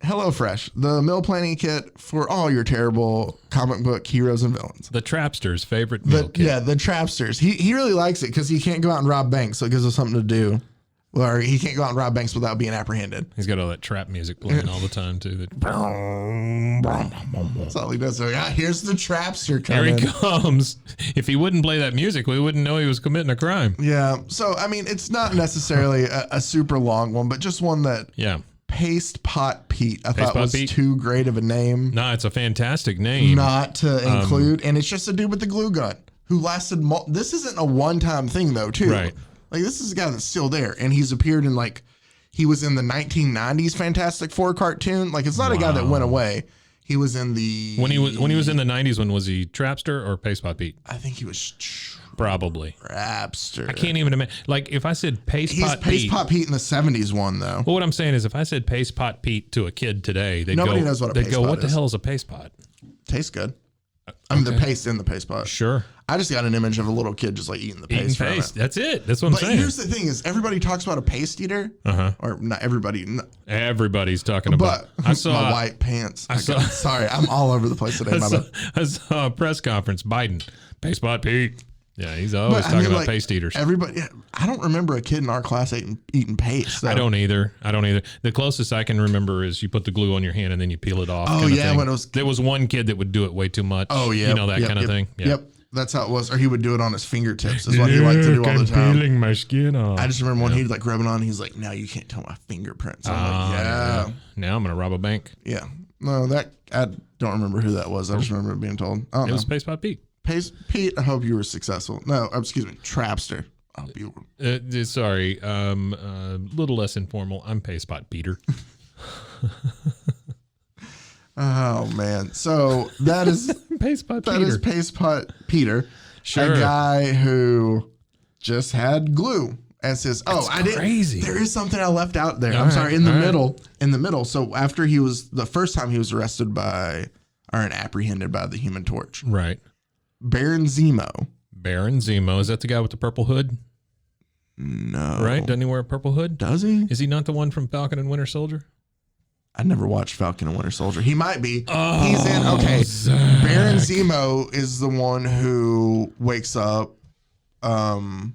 Speaker 2: HelloFresh, the meal planning kit for all your terrible comic book heroes and villains.
Speaker 3: The Trapster's favorite meal kit.
Speaker 2: Yeah, the Trapsters. He really likes it because he can't go out and rob banks, so it gives us something to do. Or he can't go out and rob banks without being apprehended.
Speaker 3: He's got all that trap music playing all the time too.
Speaker 2: That's all he does. So here's the Trapster coming.
Speaker 3: Here he comes. If he wouldn't play that music, we wouldn't know he was committing a crime.
Speaker 2: Yeah. So I mean, it's not necessarily a super long one, but just one that.
Speaker 3: Yeah.
Speaker 2: Paste Pot Pete. I thought was too great of a name.
Speaker 3: No, it's a fantastic name.
Speaker 2: Not to include, and it's just a dude with the glue gun who lasted. This isn't a one-time thing though, too.
Speaker 3: Right.
Speaker 2: Like this is a guy that's still there, and he's appeared in he was in the 1990s Fantastic Four cartoon. Like it's not a guy that went away. He was in the
Speaker 3: when he was in the 90s. When was he Trapster or Paste Pot Pete?
Speaker 2: I think he was
Speaker 3: probably
Speaker 2: Trapster.
Speaker 3: I can't even imagine. Like if I said Paste Pot Pete,
Speaker 2: Paste Pot Pete in the 70s one though.
Speaker 3: Well, what I'm saying is, if I said Paste Pot Pete to a kid today,
Speaker 2: nobody knows what a paste pot
Speaker 3: What the
Speaker 2: is.
Speaker 3: hell is a paste pot?
Speaker 2: Tastes good. I mean, the paste in the paste pot.
Speaker 3: Sure.
Speaker 2: I just got an image of a little kid just like eating the paste.
Speaker 3: Eating paste. That's it. That's what I'm saying.
Speaker 2: But here's the thing: is everybody talks about a paste eater, or not everybody.
Speaker 3: Everybody's talking about.
Speaker 2: But I saw my white pants. Sorry, I'm all over the place today.
Speaker 3: I saw a press conference. Biden, Paste Pot Pete. Yeah, he's always talking about paste eaters.
Speaker 2: Everybody, I don't remember a kid in our class eating paste. So.
Speaker 3: I don't either. The closest I can remember is you put the glue on your hand and then you peel it off.
Speaker 2: Oh yeah,
Speaker 3: there was one kid that would do it way too much.
Speaker 2: Oh yeah,
Speaker 3: you know that kind of thing. Yeah.
Speaker 2: Yep, that's how it was. Or he would do it on his fingertips. Is what he liked to do all the time.
Speaker 3: Peeling my skin off.
Speaker 2: I just remember when he'd rub it on. He's like, "Now you can't tell my fingerprints." I'm like, "Yeah."
Speaker 3: Now I'm gonna rob a bank.
Speaker 2: Yeah. No, I don't remember who that was. I just remember being told. It
Speaker 3: was Paste Pot Pete.
Speaker 2: Pete, I hope you were successful. No, excuse me, Trapster. I hope you were.
Speaker 3: Sorry, little less informal. I'm Paste Pot Peter.
Speaker 2: Oh man, so that is
Speaker 3: Paste Pot
Speaker 2: Peter. That is Paste Pot Peter.
Speaker 3: Sure.
Speaker 2: A guy who just had glue as his.
Speaker 3: Crazy.
Speaker 2: There is something I left out there. I'm sorry. In the middle. So after the first time he was arrested and apprehended by the Human Torch.
Speaker 3: Right.
Speaker 2: Baron Zemo.
Speaker 3: Baron Zemo. Is that the guy with the purple hood?
Speaker 2: No.
Speaker 3: Right? Doesn't he wear a purple hood?
Speaker 2: Does he?
Speaker 3: Is he not the one from Falcon and Winter Soldier?
Speaker 2: I never watched Falcon and Winter Soldier. He might be. He's in. Okay. Zach. Baron Zemo is the one who wakes up. Oh,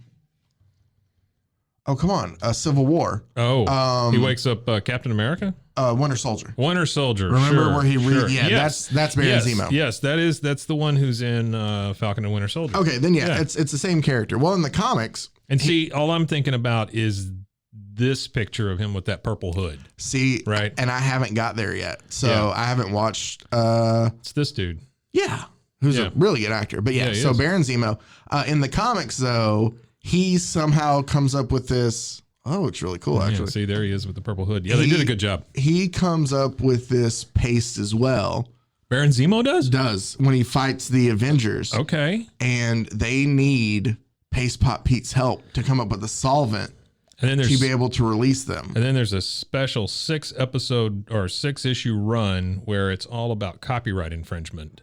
Speaker 2: come on. Civil War.
Speaker 3: Oh. He wakes up Captain America?
Speaker 2: Winter Soldier.
Speaker 3: Winter Soldier.
Speaker 2: Remember where he
Speaker 3: yes.
Speaker 2: that's Baron Zemo.
Speaker 3: Yes, that's the one who's in Falcon and Winter Soldier.
Speaker 2: Okay, then it's the same character. Well, in the comics,
Speaker 3: and all I'm thinking about is this picture of him with that purple hood.
Speaker 2: See,
Speaker 3: right?
Speaker 2: And I haven't got there yet, so I haven't watched.
Speaker 3: It's this dude.
Speaker 2: Yeah, who's a really good actor. But so Baron Zemo in the comics, though, he somehow comes up with this. Oh, it's really cool, actually.
Speaker 3: See, there he is with the purple hood. Yeah, they did a good job.
Speaker 2: He comes up with this paste as well.
Speaker 3: Baron Zemo does?
Speaker 2: Does, when he fights the Avengers.
Speaker 3: Okay.
Speaker 2: And they need Paste Pot Pete's help to come up with a solvent to be able to release them.
Speaker 3: And then there's a special 6-issue run where it's all about copyright infringement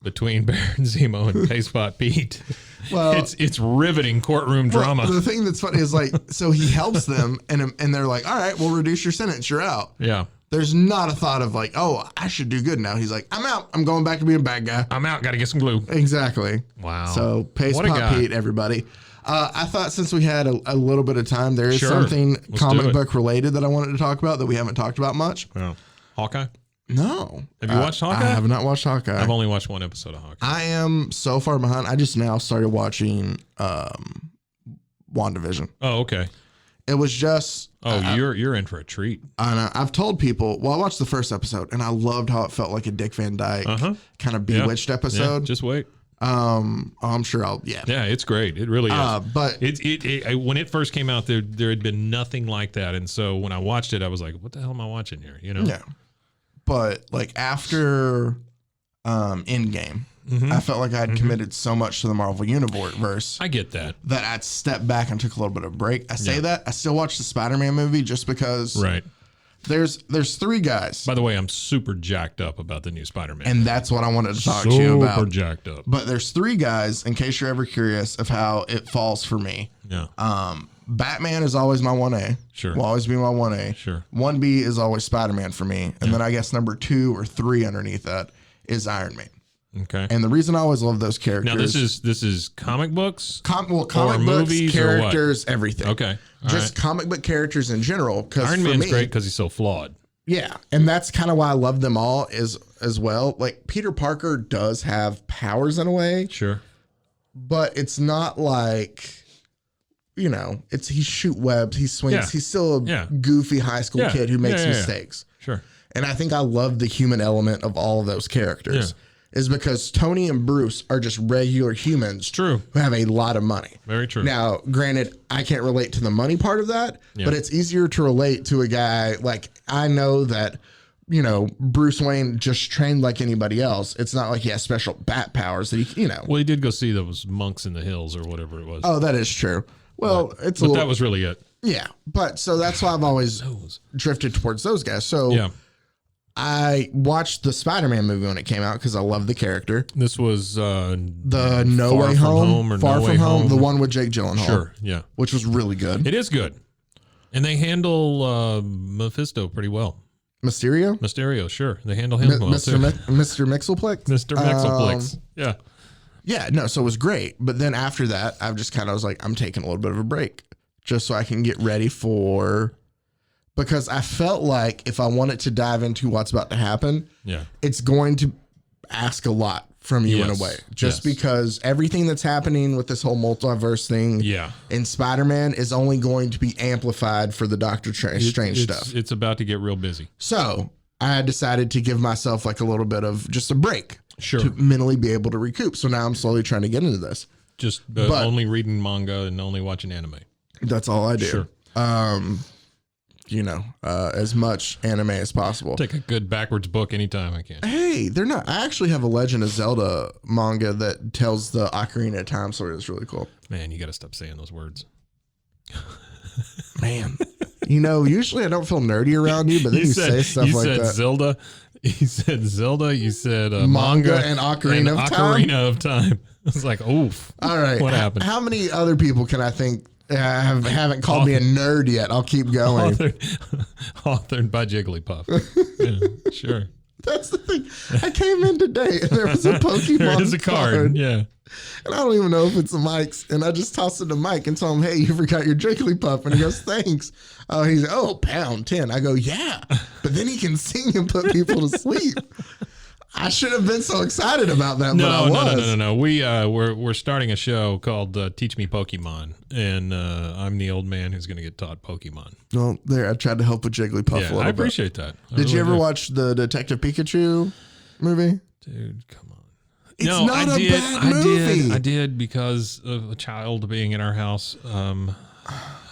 Speaker 3: between Baron Zemo and Paste Pot Pete. Well, it's riveting courtroom drama.
Speaker 2: The thing that's funny is so he helps them and they're like, all right, we'll reduce your sentence. You're out.
Speaker 3: Yeah.
Speaker 2: There's not a thought of I should do good now. He's like, I'm out. I'm going back to being a bad guy.
Speaker 3: I'm out. Got to get some glue.
Speaker 2: Exactly.
Speaker 3: Wow.
Speaker 2: So Paste Pot Pete, everybody. I thought since we had a little bit of time, there is something comic book related that I wanted to talk about that we haven't talked about much.
Speaker 3: Oh. Hawkeye?
Speaker 2: No.
Speaker 3: Have you watched Hawkeye?
Speaker 2: I have not watched Hawkeye.
Speaker 3: I've only watched one episode of Hawkeye.
Speaker 2: I am so far behind. I just now started watching WandaVision.
Speaker 3: Oh, okay.
Speaker 2: It was just...
Speaker 3: you're in for a treat.
Speaker 2: I've told people... Well, I watched the first episode, and I loved how it felt like a Dick Van Dyke kind of Bewitched episode.
Speaker 3: Yeah, just wait.
Speaker 2: I'm sure
Speaker 3: Yeah, it's great. It really is.
Speaker 2: But
Speaker 3: when it first came out, there had been nothing like that, and so when I watched it, I was like, "What the hell am I watching here?" You know?
Speaker 2: Yeah. But like after Endgame, I felt like I had committed so much to the Marvel Universe.
Speaker 3: I get that
Speaker 2: I'd stepped back and took a little bit of a break. I say that I still watch the Spider-Man movie just because.
Speaker 3: Right.
Speaker 2: There's 3 guys.
Speaker 3: By the way, I'm super jacked up about the new Spider-Man.
Speaker 2: And that's what I wanted to talk to you about.
Speaker 3: Super jacked up.
Speaker 2: But there's 3 guys, in case you're ever curious of how it falls for me.
Speaker 3: Yeah.
Speaker 2: Batman is always my 1A.
Speaker 3: Sure.
Speaker 2: Will always be my 1A.
Speaker 3: Sure. 1B
Speaker 2: is always Spider-Man for me. And then I guess number 2 or 3 underneath that is Iron Man.
Speaker 3: Okay.
Speaker 2: And the reason I always love those characters.
Speaker 3: Now this is comic books,
Speaker 2: comic books,
Speaker 3: movies,
Speaker 2: characters, everything.
Speaker 3: Okay.
Speaker 2: Just comic book characters in general. Because
Speaker 3: Iron Man's great because he's so flawed.
Speaker 2: Yeah, and that's kind of why I love them all as well. Like Peter Parker does have powers in a way.
Speaker 3: Sure.
Speaker 2: But it's not like, he shoot webs, he swings.
Speaker 3: Yeah.
Speaker 2: He's still a goofy high school kid who makes mistakes.
Speaker 3: Sure.
Speaker 2: And I think I love the human element of all of those characters. Is because Tony and Bruce are just regular humans.
Speaker 3: True.
Speaker 2: Who have a lot of money.
Speaker 3: Very true.
Speaker 2: Now, granted, I can't relate to the money part of that, but it's easier to relate to a guy like I know that, Bruce Wayne just trained like anybody else. It's not like he has special bat powers that he.
Speaker 3: Well, he did go see those monks in the hills or whatever it was.
Speaker 2: Oh, that is true. Well,
Speaker 3: that was really it.
Speaker 2: Yeah, but so that's why I've always drifted towards those guys. So I watched the Spider-Man movie when it came out because I love the character.
Speaker 3: This was
Speaker 2: the No Way Home, Far From Home, the one with Jake Gyllenhaal.
Speaker 3: Sure, yeah,
Speaker 2: which was really good.
Speaker 3: It is good, and they handle Mephisto pretty well.
Speaker 2: Mysterio,
Speaker 3: sure, they handle him well
Speaker 2: Mr.
Speaker 3: too.
Speaker 2: Mr. Mixelplex,
Speaker 3: Mr. Mixelplex,
Speaker 2: yeah. No, so it was great. But then after that, I've just kind of was like, I'm taking a little bit of a break just so I can get ready for. Because I felt like if I wanted to dive into what's about to happen, it's going to ask a lot from you in a way. Just because everything that's happening with this whole multiverse thing in Spider-Man is only going to be amplified for the Doctor Strange stuff.
Speaker 3: It's about to get real busy.
Speaker 2: So I decided to give myself like a little bit of just a break to mentally be able to recoup. So now I'm slowly trying to get into this.
Speaker 3: Just only reading manga and only watching anime.
Speaker 2: That's all I do. Sure. As much anime as possible.
Speaker 3: Take a good backwards book anytime I can.
Speaker 2: Hey, they're not. I actually have a Legend of Zelda manga that tells the Ocarina of Time story. It's really cool.
Speaker 3: Man, you got to stop saying those words.
Speaker 2: Man, usually I don't feel nerdy around you, but then you say stuff like that. You said
Speaker 3: Zelda. You said Zelda. You said
Speaker 2: manga and Ocarina of Time.
Speaker 3: Ocarina of Time. It's like, oof.
Speaker 2: All right.
Speaker 3: What happened?
Speaker 2: How many other people can I think haven't called me a nerd yet? I'll keep going.
Speaker 3: Authored by Jigglypuff. Yeah, sure.
Speaker 2: That's the thing. I came in today and there was a Pokemon
Speaker 3: there is a card. Yeah.
Speaker 2: And I don't even know if it's a Mike's. And I just tossed it to Mike and told him, hey, you forgot your Jigglypuff. And he goes, thanks. Oh, he's like, pound 10. I go, yeah. But then he can sing and put people to sleep. I should have been so excited about that, but I was.
Speaker 3: No. We're starting a show called Teach Me Pokemon, and I'm the old man who's going to get taught Pokemon.
Speaker 2: Well, there, I tried to help with Jigglypuff a little bit.
Speaker 3: I appreciate that.
Speaker 2: Did you ever watch the Detective Pikachu movie?
Speaker 3: Dude, come on.
Speaker 2: It's not a bad movie.
Speaker 3: I did because of a child being in our house.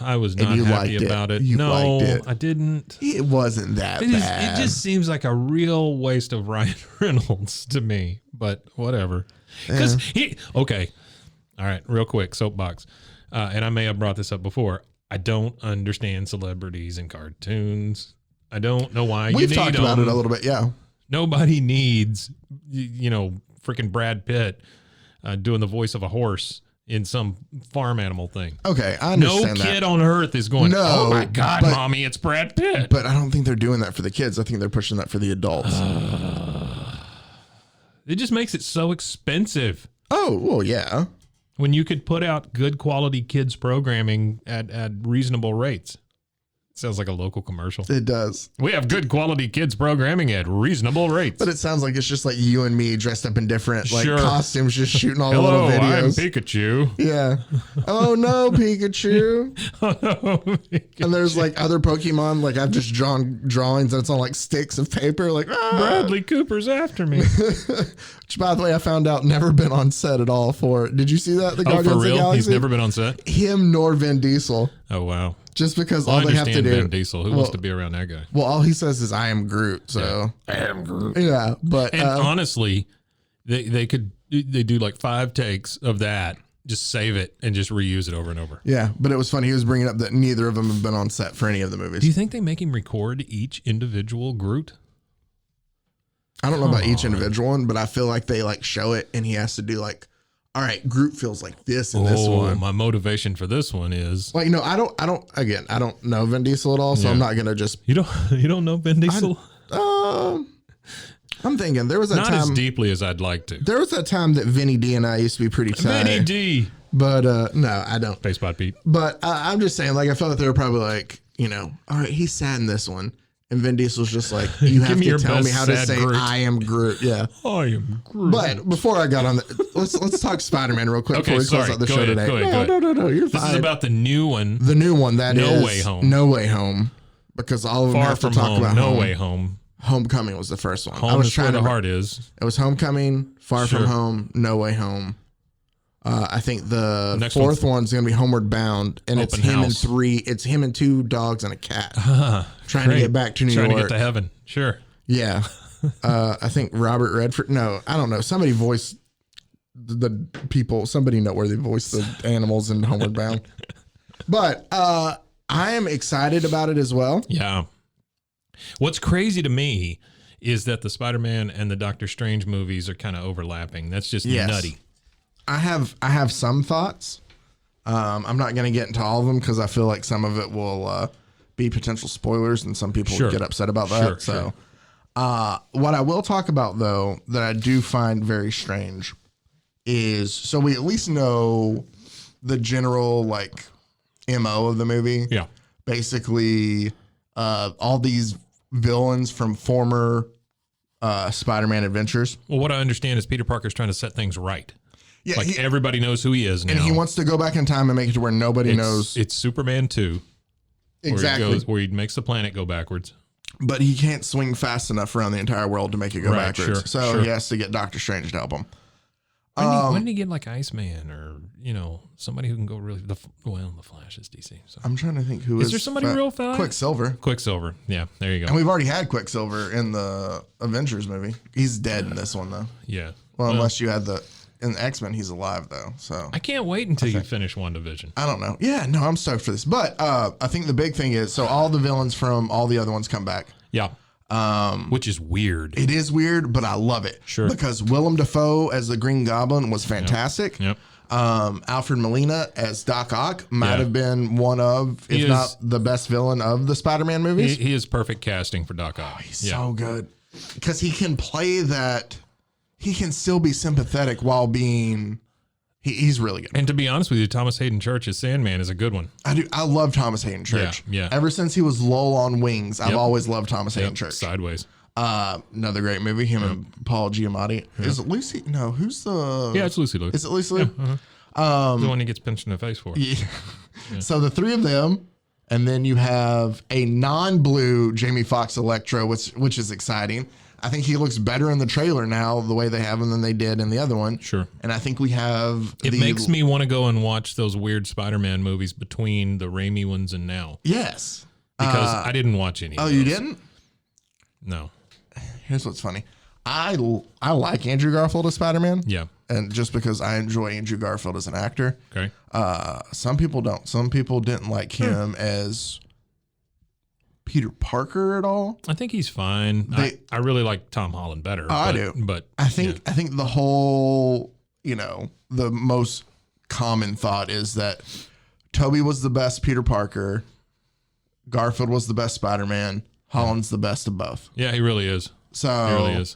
Speaker 3: I was not happy about it.
Speaker 2: You liked it.
Speaker 3: I didn't.
Speaker 2: It wasn't that bad.
Speaker 3: It just seems like a real waste of Ryan Reynolds to me, but whatever. Because okay. All right, real quick, soapbox. And I may have brought this up before. I don't understand celebrities in cartoons. I don't know why
Speaker 2: We've talked about it a little bit, yeah.
Speaker 3: Nobody needs, freaking Brad Pitt doing the voice of a horse in some farm animal thing.
Speaker 2: Okay, I understand that.
Speaker 3: No kid on earth is going, oh my God, mommy, it's Brad Pitt.
Speaker 2: But I don't think they're doing that for the kids. I think they're pushing that for the adults.
Speaker 3: It just makes it so expensive.
Speaker 2: Oh, well, yeah.
Speaker 3: When you could put out good quality kids programming at reasonable rates. Sounds like a local commercial.
Speaker 2: It does.
Speaker 3: We have good quality kids programming at reasonable rates.
Speaker 2: But it sounds like it's just like you and me dressed up in different like
Speaker 3: Sure.
Speaker 2: costumes, just shooting all
Speaker 3: Hello,
Speaker 2: the little
Speaker 3: I'm
Speaker 2: videos.
Speaker 3: Pikachu.
Speaker 2: Yeah. Oh no, Pikachu. And there's like other Pokemon. Like I've just drawn drawings that's on like sticks of paper. Like
Speaker 3: Bradley Cooper's after me.
Speaker 2: Which, by the way, I found out never been on set at all for. Did you see that? The
Speaker 3: Oh,
Speaker 2: Guardians
Speaker 3: for
Speaker 2: of the
Speaker 3: real?
Speaker 2: Galaxy?
Speaker 3: He's never been on set?
Speaker 2: Him nor Vin Diesel.
Speaker 3: Oh, wow.
Speaker 2: Just because
Speaker 3: Well,
Speaker 2: all
Speaker 3: I
Speaker 2: they have to
Speaker 3: understand
Speaker 2: do.
Speaker 3: Vin Diesel. Who wants to be around that guy?
Speaker 2: Well, all he says is "I am Groot." So
Speaker 3: I am Groot.
Speaker 2: yeah, but
Speaker 3: And honestly, they do like 5 takes of that, just save it and just reuse it over and over.
Speaker 2: yeah, but it was funny. He was bringing up that neither of them have been on set for any of the movies.
Speaker 3: Do you think they make him record each individual Groot?
Speaker 2: I don't know about each individual one, but I feel like they like show it, and he has to do like, all right, Groot feels like this in this one.
Speaker 3: My motivation for this one is
Speaker 2: Like, no, I don't know Vin Diesel at all, so I'm not gonna just.
Speaker 3: you don't know Vin Diesel?
Speaker 2: I'm thinking there was a
Speaker 3: Not
Speaker 2: time
Speaker 3: as deeply as I'd like to.
Speaker 2: there was that time that Vinny D and I used to be pretty tight.
Speaker 3: Vinny D.
Speaker 2: But no, I don't.
Speaker 3: Facepot Pete.
Speaker 2: But I'm just saying, like, I felt like they were probably like, all right, he's sad in this one. And Vin Diesel's just like, you have
Speaker 3: me
Speaker 2: to
Speaker 3: your
Speaker 2: tell me
Speaker 3: best
Speaker 2: how to
Speaker 3: sad
Speaker 2: say
Speaker 3: Groot.
Speaker 2: I am Groot. Yeah.
Speaker 3: I am Groot.
Speaker 2: But before I got on let's talk Spider-Man real quick
Speaker 3: Okay,
Speaker 2: before we close
Speaker 3: sorry.
Speaker 2: out the
Speaker 3: Go
Speaker 2: show
Speaker 3: ahead,
Speaker 2: today.
Speaker 3: go ahead, go ahead.
Speaker 2: No, you're
Speaker 3: This
Speaker 2: fine.
Speaker 3: is about the new one.
Speaker 2: The new one that is
Speaker 3: No Way Home.
Speaker 2: No Way Home. Because all of them
Speaker 3: Far
Speaker 2: have to
Speaker 3: From
Speaker 2: talk
Speaker 3: Home.
Speaker 2: about
Speaker 3: No
Speaker 2: home.
Speaker 3: Way Home.
Speaker 2: Homecoming was the first one. I
Speaker 3: Home
Speaker 2: was
Speaker 3: is where
Speaker 2: trying
Speaker 3: the
Speaker 2: to.
Speaker 3: heart is.
Speaker 2: It was Homecoming, Far
Speaker 3: Sure.
Speaker 2: From Home, No Way Home. I think the
Speaker 3: Next
Speaker 2: fourth one's gonna be Homeward Bound, and it's
Speaker 3: Open
Speaker 2: him
Speaker 3: House.
Speaker 2: It's him and 2 dogs and a cat trying
Speaker 3: Great.
Speaker 2: to get back to New
Speaker 3: Trying
Speaker 2: York.
Speaker 3: to get to heaven. Sure.
Speaker 2: Yeah. I think Robert Redford. No, I don't know. Somebody voiced the people. Somebody noteworthy voiced the animals in Homeward Bound. But I am excited about it as well.
Speaker 3: Yeah. What's crazy to me is that the Spider-Man and the Doctor Strange movies are kind of overlapping. That's just
Speaker 2: Yes.
Speaker 3: nutty.
Speaker 2: I have some thoughts. I'm not going to get into all of them because I feel like some of it will be potential spoilers, and some people
Speaker 3: Sure.
Speaker 2: get upset about that.
Speaker 3: Sure.
Speaker 2: What I will talk about, though, that I do find very strange is, so we at least know the general, like, MO of the movie.
Speaker 3: Yeah.
Speaker 2: Basically, all these villains from former Spider-Man adventures.
Speaker 3: Well, what I understand is Peter Parker's trying to set things right.
Speaker 2: Yeah,
Speaker 3: Like everybody knows who he is now.
Speaker 2: and he wants to go back in time and make it to where nobody knows.
Speaker 3: It's Superman 2.
Speaker 2: Exactly.
Speaker 3: Where he makes the planet go backwards.
Speaker 2: But he can't swing fast enough around the entire world to make it go
Speaker 3: Right,
Speaker 2: backwards.
Speaker 3: sure,
Speaker 2: So
Speaker 3: sure.
Speaker 2: he has to get Doctor Strange to help him.
Speaker 3: When did he get like Iceman or, somebody who can go really, the Flash is DC. So.
Speaker 2: I'm trying to think who
Speaker 3: Is there somebody real fast?
Speaker 2: Quicksilver.
Speaker 3: Quicksilver. Yeah, there you
Speaker 2: And
Speaker 3: go.
Speaker 2: we've already had Quicksilver in the Avengers movie. He's dead in this one, though.
Speaker 3: Yeah.
Speaker 2: Well, unless you had in X-Men, he's alive, though. So
Speaker 3: I can't wait until you finish WandaVision.
Speaker 2: I don't know. Yeah, no, I'm stoked for this. But I think the big thing is, so all the villains from all the other ones come back.
Speaker 3: Yeah. Which is weird.
Speaker 2: It is weird, but I love it.
Speaker 3: Sure.
Speaker 2: Because Willem Dafoe as the Green Goblin was fantastic.
Speaker 3: Yep.
Speaker 2: Alfred Molina as Doc Ock might
Speaker 3: Yeah.
Speaker 2: have been one of, if not the best villain of the Spider-Man movies.
Speaker 3: He is perfect casting for Doc Ock.
Speaker 2: He's so good. Because he can play that, he can still be sympathetic while being, he's really good.
Speaker 3: And to be honest with you, Thomas Hayden Church as Sandman is a good one.
Speaker 2: I love Thomas Hayden Church.
Speaker 3: Yeah.
Speaker 2: Ever since he was Lowell on Wings, I've always loved Thomas Hayden Church.
Speaker 3: Sideways.
Speaker 2: Another great movie, him and Paul Giamatti. Is it Lucy? No, who's the...
Speaker 3: Yeah, it's Lucy Liu.
Speaker 2: Is it Lucy Liu?
Speaker 3: The one he gets pinched in the face for.
Speaker 2: Yeah. So the 3 of them, and then you have a non-blue Jamie Foxx Electro, which is exciting. I think he looks better in the trailer now, the way they have him, than they did in the other one.
Speaker 3: Sure.
Speaker 2: And I think we have...
Speaker 3: It makes me want to go and watch those weird Spider-Man movies between the Raimi ones and now.
Speaker 2: Yes.
Speaker 3: Because I didn't watch any of
Speaker 2: Oh,
Speaker 3: those.
Speaker 2: you didn't?
Speaker 3: No.
Speaker 2: Here's what's funny. I like Andrew Garfield as Spider-Man.
Speaker 3: Yeah.
Speaker 2: And just because I enjoy Andrew Garfield as an actor.
Speaker 3: Okay.
Speaker 2: Some people don't. Some people didn't like him as Peter Parker at all.
Speaker 3: I think he's fine. I really like Tom Holland better.
Speaker 2: I do.
Speaker 3: But
Speaker 2: I think the whole, the most common thought is that Toby was the best Peter Parker, Garfield was the best Spider-Man, Holland's the best of both.
Speaker 3: yeah, he really is.
Speaker 2: So
Speaker 3: He really is.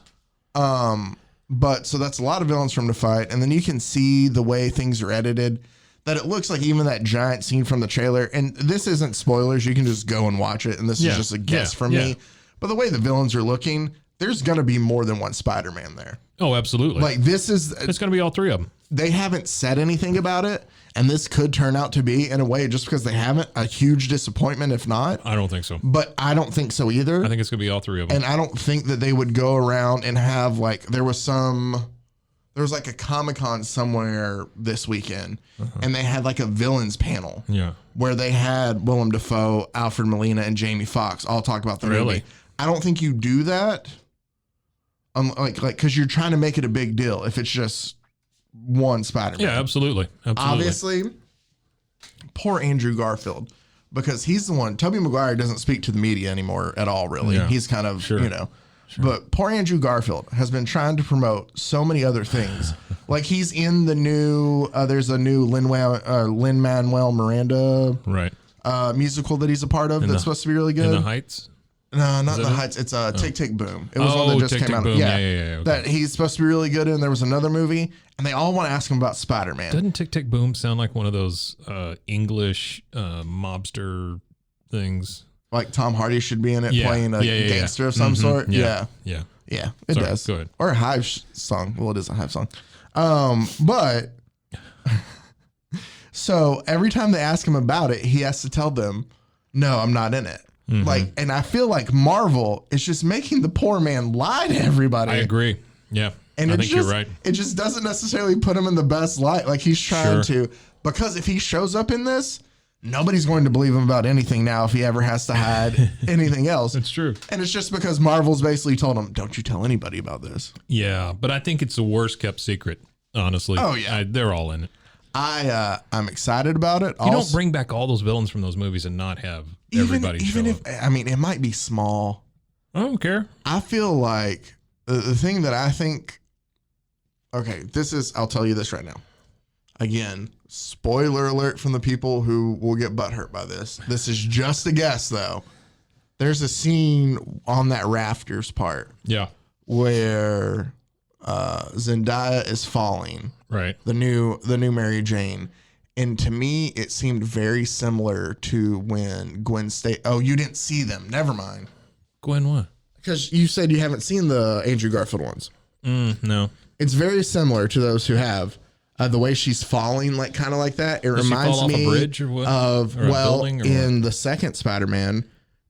Speaker 2: But so that's a lot of villains for him to fight, and then you can see the way things are edited. that it looks like even that giant scene from the trailer, and this isn't spoilers, you can just go and watch it, and this is just a guess from me. But the way the villains are looking, there's going to be more than one Spider-Man there.
Speaker 3: Oh, absolutely.
Speaker 2: Like this is...
Speaker 3: It's going to be all three of them.
Speaker 2: They haven't said anything about it, and this could turn out to be, in a way, just because they haven't, a huge disappointment if not.
Speaker 3: I don't think so.
Speaker 2: But I don't think so either.
Speaker 3: I think it's going to be all three of them.
Speaker 2: And I don't think that they would go around and have, like, there was like a Comic-Con somewhere this weekend, and they had like a villains panel.
Speaker 3: Yeah.
Speaker 2: Where they had Willem Dafoe, Alfred Molina, and Jamie Foxx all talk about the movie. I don't think you do that, because you're trying to make it a big deal if it's just one Spider-Man.
Speaker 3: Yeah, absolutely.
Speaker 2: Obviously, poor Andrew Garfield, because he's the one. Tobey Maguire doesn't speak to the media anymore at all, really. Yeah. He's kind of, you know. Sure. But poor Andrew Garfield has been trying to promote so many other things. Like he's in the new, there's a new Lin-Manuel Miranda musical that he's a part of that's supposed to be really good.
Speaker 3: In the Heights?
Speaker 2: No, not The Heights. It's Tick, Tick, Boom. It was one that just came out.
Speaker 3: Boom. Yeah.
Speaker 2: Okay. That he's supposed to be really good in. There was another movie, and they all want to ask him about Spider-Man.
Speaker 3: Doesn't Tick, Tick, Boom sound like one of those English mobster things?
Speaker 2: Like Tom Hardy should be in it playing a gangster of some sort. Yeah, it does.
Speaker 3: Go ahead.
Speaker 2: Or a Hive song. Well, it is a Hive song. But so every time they ask him about it, he has to tell them, "No, I'm not in it." Like, and I feel like Marvel is just making the poor man lie to everybody.
Speaker 3: I agree. Yeah,
Speaker 2: and
Speaker 3: I think you're right.
Speaker 2: It just doesn't necessarily put him in the best light. Like he's trying to, because if he shows up in this, nobody's going to believe him about anything now if he ever has to hide anything else.
Speaker 3: It's true.
Speaker 2: And it's just because Marvel's basically told him, don't you tell anybody about this.
Speaker 3: Yeah, but I think it's the worst kept secret, honestly.
Speaker 2: Oh, yeah.
Speaker 3: They're all in it.
Speaker 2: I'm excited about it.
Speaker 3: You don't bring back all those villains from those movies and not have everybody show up.
Speaker 2: I mean, it might be small.
Speaker 3: I don't care.
Speaker 2: I feel like the thing that I think, okay, I'll tell you this right now. Again, spoiler alert from the people who will get butthurt by this. This is just a guess, though. There's a scene on that rafters part.
Speaker 3: Yeah.
Speaker 2: Where Zendaya is falling.
Speaker 3: Right.
Speaker 2: The new Mary Jane. And to me, it seemed very similar to when Gwen Stacy. Oh, you didn't see them. Never mind.
Speaker 3: Gwen what?
Speaker 2: Because you said you haven't seen the Andrew Garfield ones.
Speaker 3: No.
Speaker 2: It's very similar to those who have. The way she's falling, like kind of like that. It reminds me
Speaker 3: off a bridge or what?
Speaker 2: Of, in the second Spider-Man,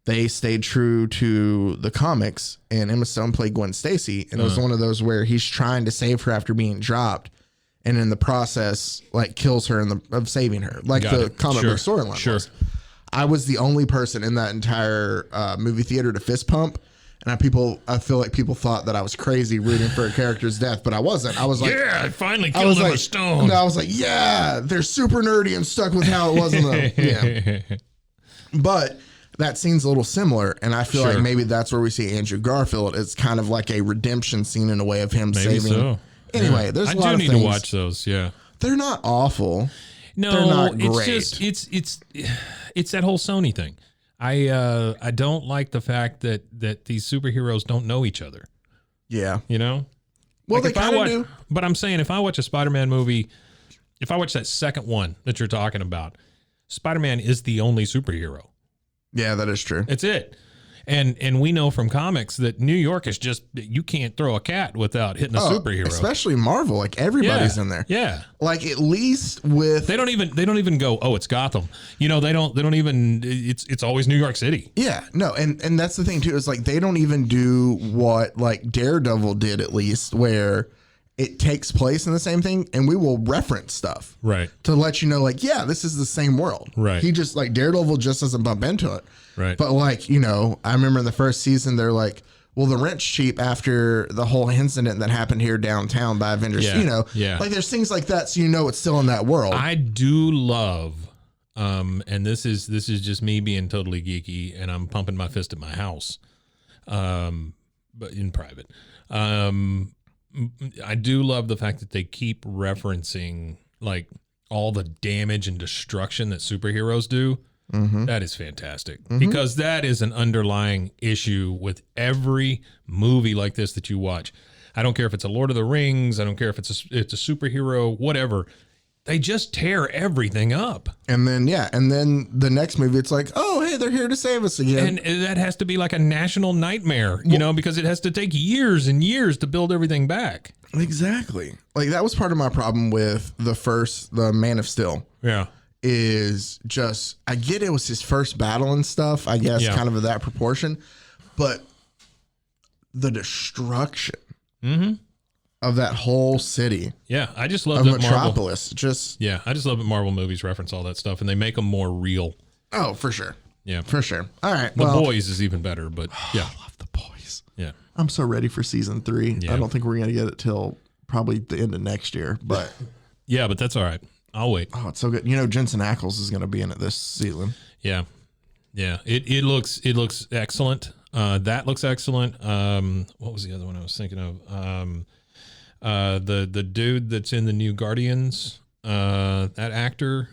Speaker 2: they stayed true to the comics, and Emma Stone played Gwen Stacy, and it was one of those where he's trying to save her after being dropped, and in the process, like kills her of saving her, like the comic book storyline was. I was the only person in that entire movie theater to fist pump. And I feel like people thought that I was crazy rooting for a character's death, but I wasn't. I was like,
Speaker 3: yeah, I finally killed Emma Stone.
Speaker 2: No, I was like, yeah, they're super nerdy and stuck with how it was in the, yeah. But that scene's a little similar, and I feel like maybe that's where we see Andrew Garfield. It's kind of like a redemption scene in a way of him saving. So. Anyway, there's a lot of things. I do need to watch
Speaker 3: those. Yeah,
Speaker 2: they're not awful.
Speaker 3: No,
Speaker 2: they're not great.
Speaker 3: It's that whole Sony thing. I don't like the fact that these superheroes don't know each other.
Speaker 2: Yeah.
Speaker 3: You know?
Speaker 2: Well, like they kind of do.
Speaker 3: But I'm saying if I watch a Spider-Man movie, if I watch that second one that you're talking about, Spider-Man is the only superhero.
Speaker 2: Yeah, that is true.
Speaker 3: It's it. And we know from comics that New York is just, you can't throw a cat without hitting a superhero.
Speaker 2: Especially Marvel, like everybody's in there.
Speaker 3: Yeah.
Speaker 2: Like at least with
Speaker 3: they don't even go, oh, it's Gotham. You know, they don't even it's always New York City.
Speaker 2: Yeah. No, and that's the thing too, is like they don't even do what like Daredevil did, at least, where it takes place in the same thing, and we will reference stuff.
Speaker 3: Right.
Speaker 2: To let you know, like, yeah, this is the same world.
Speaker 3: Right.
Speaker 2: He just like Daredevil just doesn't bump into it.
Speaker 3: Right.
Speaker 2: But like, you know, I remember in the first season, they're like, well, the rent's cheap after the whole incident that happened here downtown by Avengers.
Speaker 3: Yeah.
Speaker 2: You know,
Speaker 3: like
Speaker 2: there's things like that. So, you know, it's still in that world.
Speaker 3: I do love, and this is just me being totally geeky, and I'm pumping my fist at my house, but in private. I do love the fact that they keep referencing like all the damage and destruction that superheroes do. Mm-hmm. That is fantastic, because that is an underlying issue with every movie like this that you watch. I don't care if it's a Lord of the Rings. I don't care if it's a superhero, whatever. They just tear everything up.
Speaker 2: And then the next movie, it's like, oh, hey, they're here to save us again.
Speaker 3: And that has to be like a national nightmare, because it has to take years and years to build everything back.
Speaker 2: Exactly. Like, that was part of my problem with the Man of Steel.
Speaker 3: Yeah.
Speaker 2: Is just, I get it was his first battle and stuff, I guess, kind of that proportion. But the destruction of that whole city.
Speaker 3: Yeah, I just love that
Speaker 2: Metropolis.
Speaker 3: I just love that Marvel movies reference all that stuff and they make them more real.
Speaker 2: Oh, for sure.
Speaker 3: Yeah,
Speaker 2: for sure. All right,
Speaker 3: The Boys is even better, but yeah,
Speaker 2: I love The Boys.
Speaker 3: Yeah,
Speaker 2: I'm so ready for season 3. Yeah. I don't think we're gonna get it till probably the end of next year, but
Speaker 3: yeah, but that's all right. I'll wait.
Speaker 2: Oh, it's so good. Jensen Ackles is gonna be in it this season.
Speaker 3: Yeah, yeah. It looks excellent. That looks excellent. What was the other one I was thinking of? The dude that's in the new Guardians, that actor,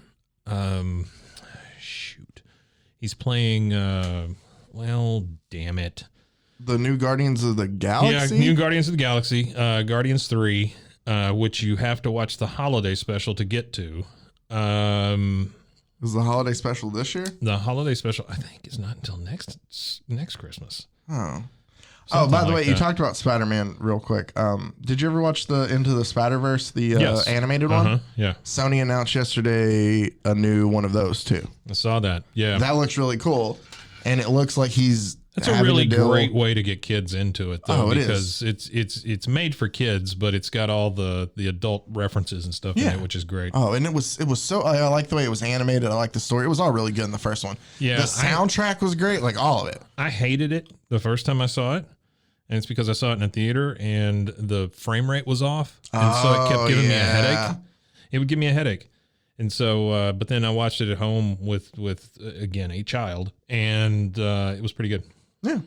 Speaker 3: he's playing, well, damn it.
Speaker 2: The new Guardians of the Galaxy?
Speaker 3: Yeah, new Guardians of the Galaxy, Guardians 3, which you have to watch the holiday special to get to.
Speaker 2: Is the holiday special this year?
Speaker 3: The holiday special, I think, is not until next Christmas.
Speaker 2: Oh.
Speaker 3: Something
Speaker 2: by the
Speaker 3: like
Speaker 2: way,
Speaker 3: that.
Speaker 2: you talked about Spider-Man real quick. Did you ever watch the Into the Spider-Verse, the animated one?
Speaker 3: Yeah.
Speaker 2: Sony announced yesterday a new one of those too.
Speaker 3: I saw that. Yeah.
Speaker 2: That looks really cool. And it looks like
Speaker 3: That's a really great way to get kids into it, though, because it's made for kids, but it's got all the adult references and stuff in it, which is great.
Speaker 2: Oh, and it was so, I like the way it was animated. I like the story. It was all really good in the first one.
Speaker 3: Yeah,
Speaker 2: the soundtrack was great, like all of it.
Speaker 3: I hated it the first time I saw it, and it's because I saw it in a theater and the frame rate was off, and so it kept giving me a headache. It would give me a headache. And so, but then I watched it at home with again, a child, and it was pretty good.
Speaker 2: Yeah,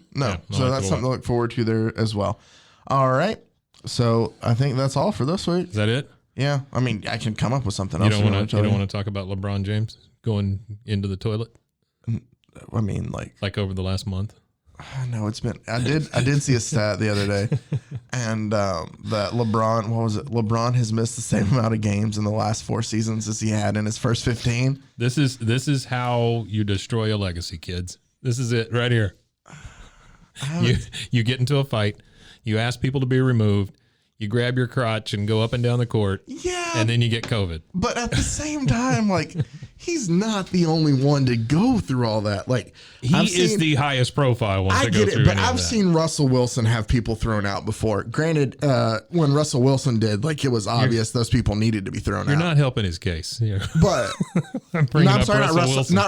Speaker 2: so that's something to look forward to there as well. All right, so I think that's all for this week.
Speaker 3: Is that it?
Speaker 2: Yeah, I mean, I can come up with something else.
Speaker 3: You don't want to talk about LeBron James going into the toilet?
Speaker 2: I mean, like
Speaker 3: over the last month.
Speaker 2: No, it's been. I did see a stat the other day, and that LeBron, what was it? LeBron has missed the same amount of games in the last 4 seasons as he had in his first 15.
Speaker 3: This is how you destroy a legacy, kids. This is it right here. You get into a fight, you ask people to be removed, you grab your crotch and go up and down the court.
Speaker 2: Yeah.
Speaker 3: And then you get COVID.
Speaker 2: But at the same time, he's not the only one to go through all that.
Speaker 3: He is the highest profile one to go through.
Speaker 2: But I've seen Russell Wilson have people thrown out before. Granted, when Russell Wilson did, it was obvious those people needed to be thrown out.
Speaker 3: You're not helping his case. Yeah.
Speaker 2: But not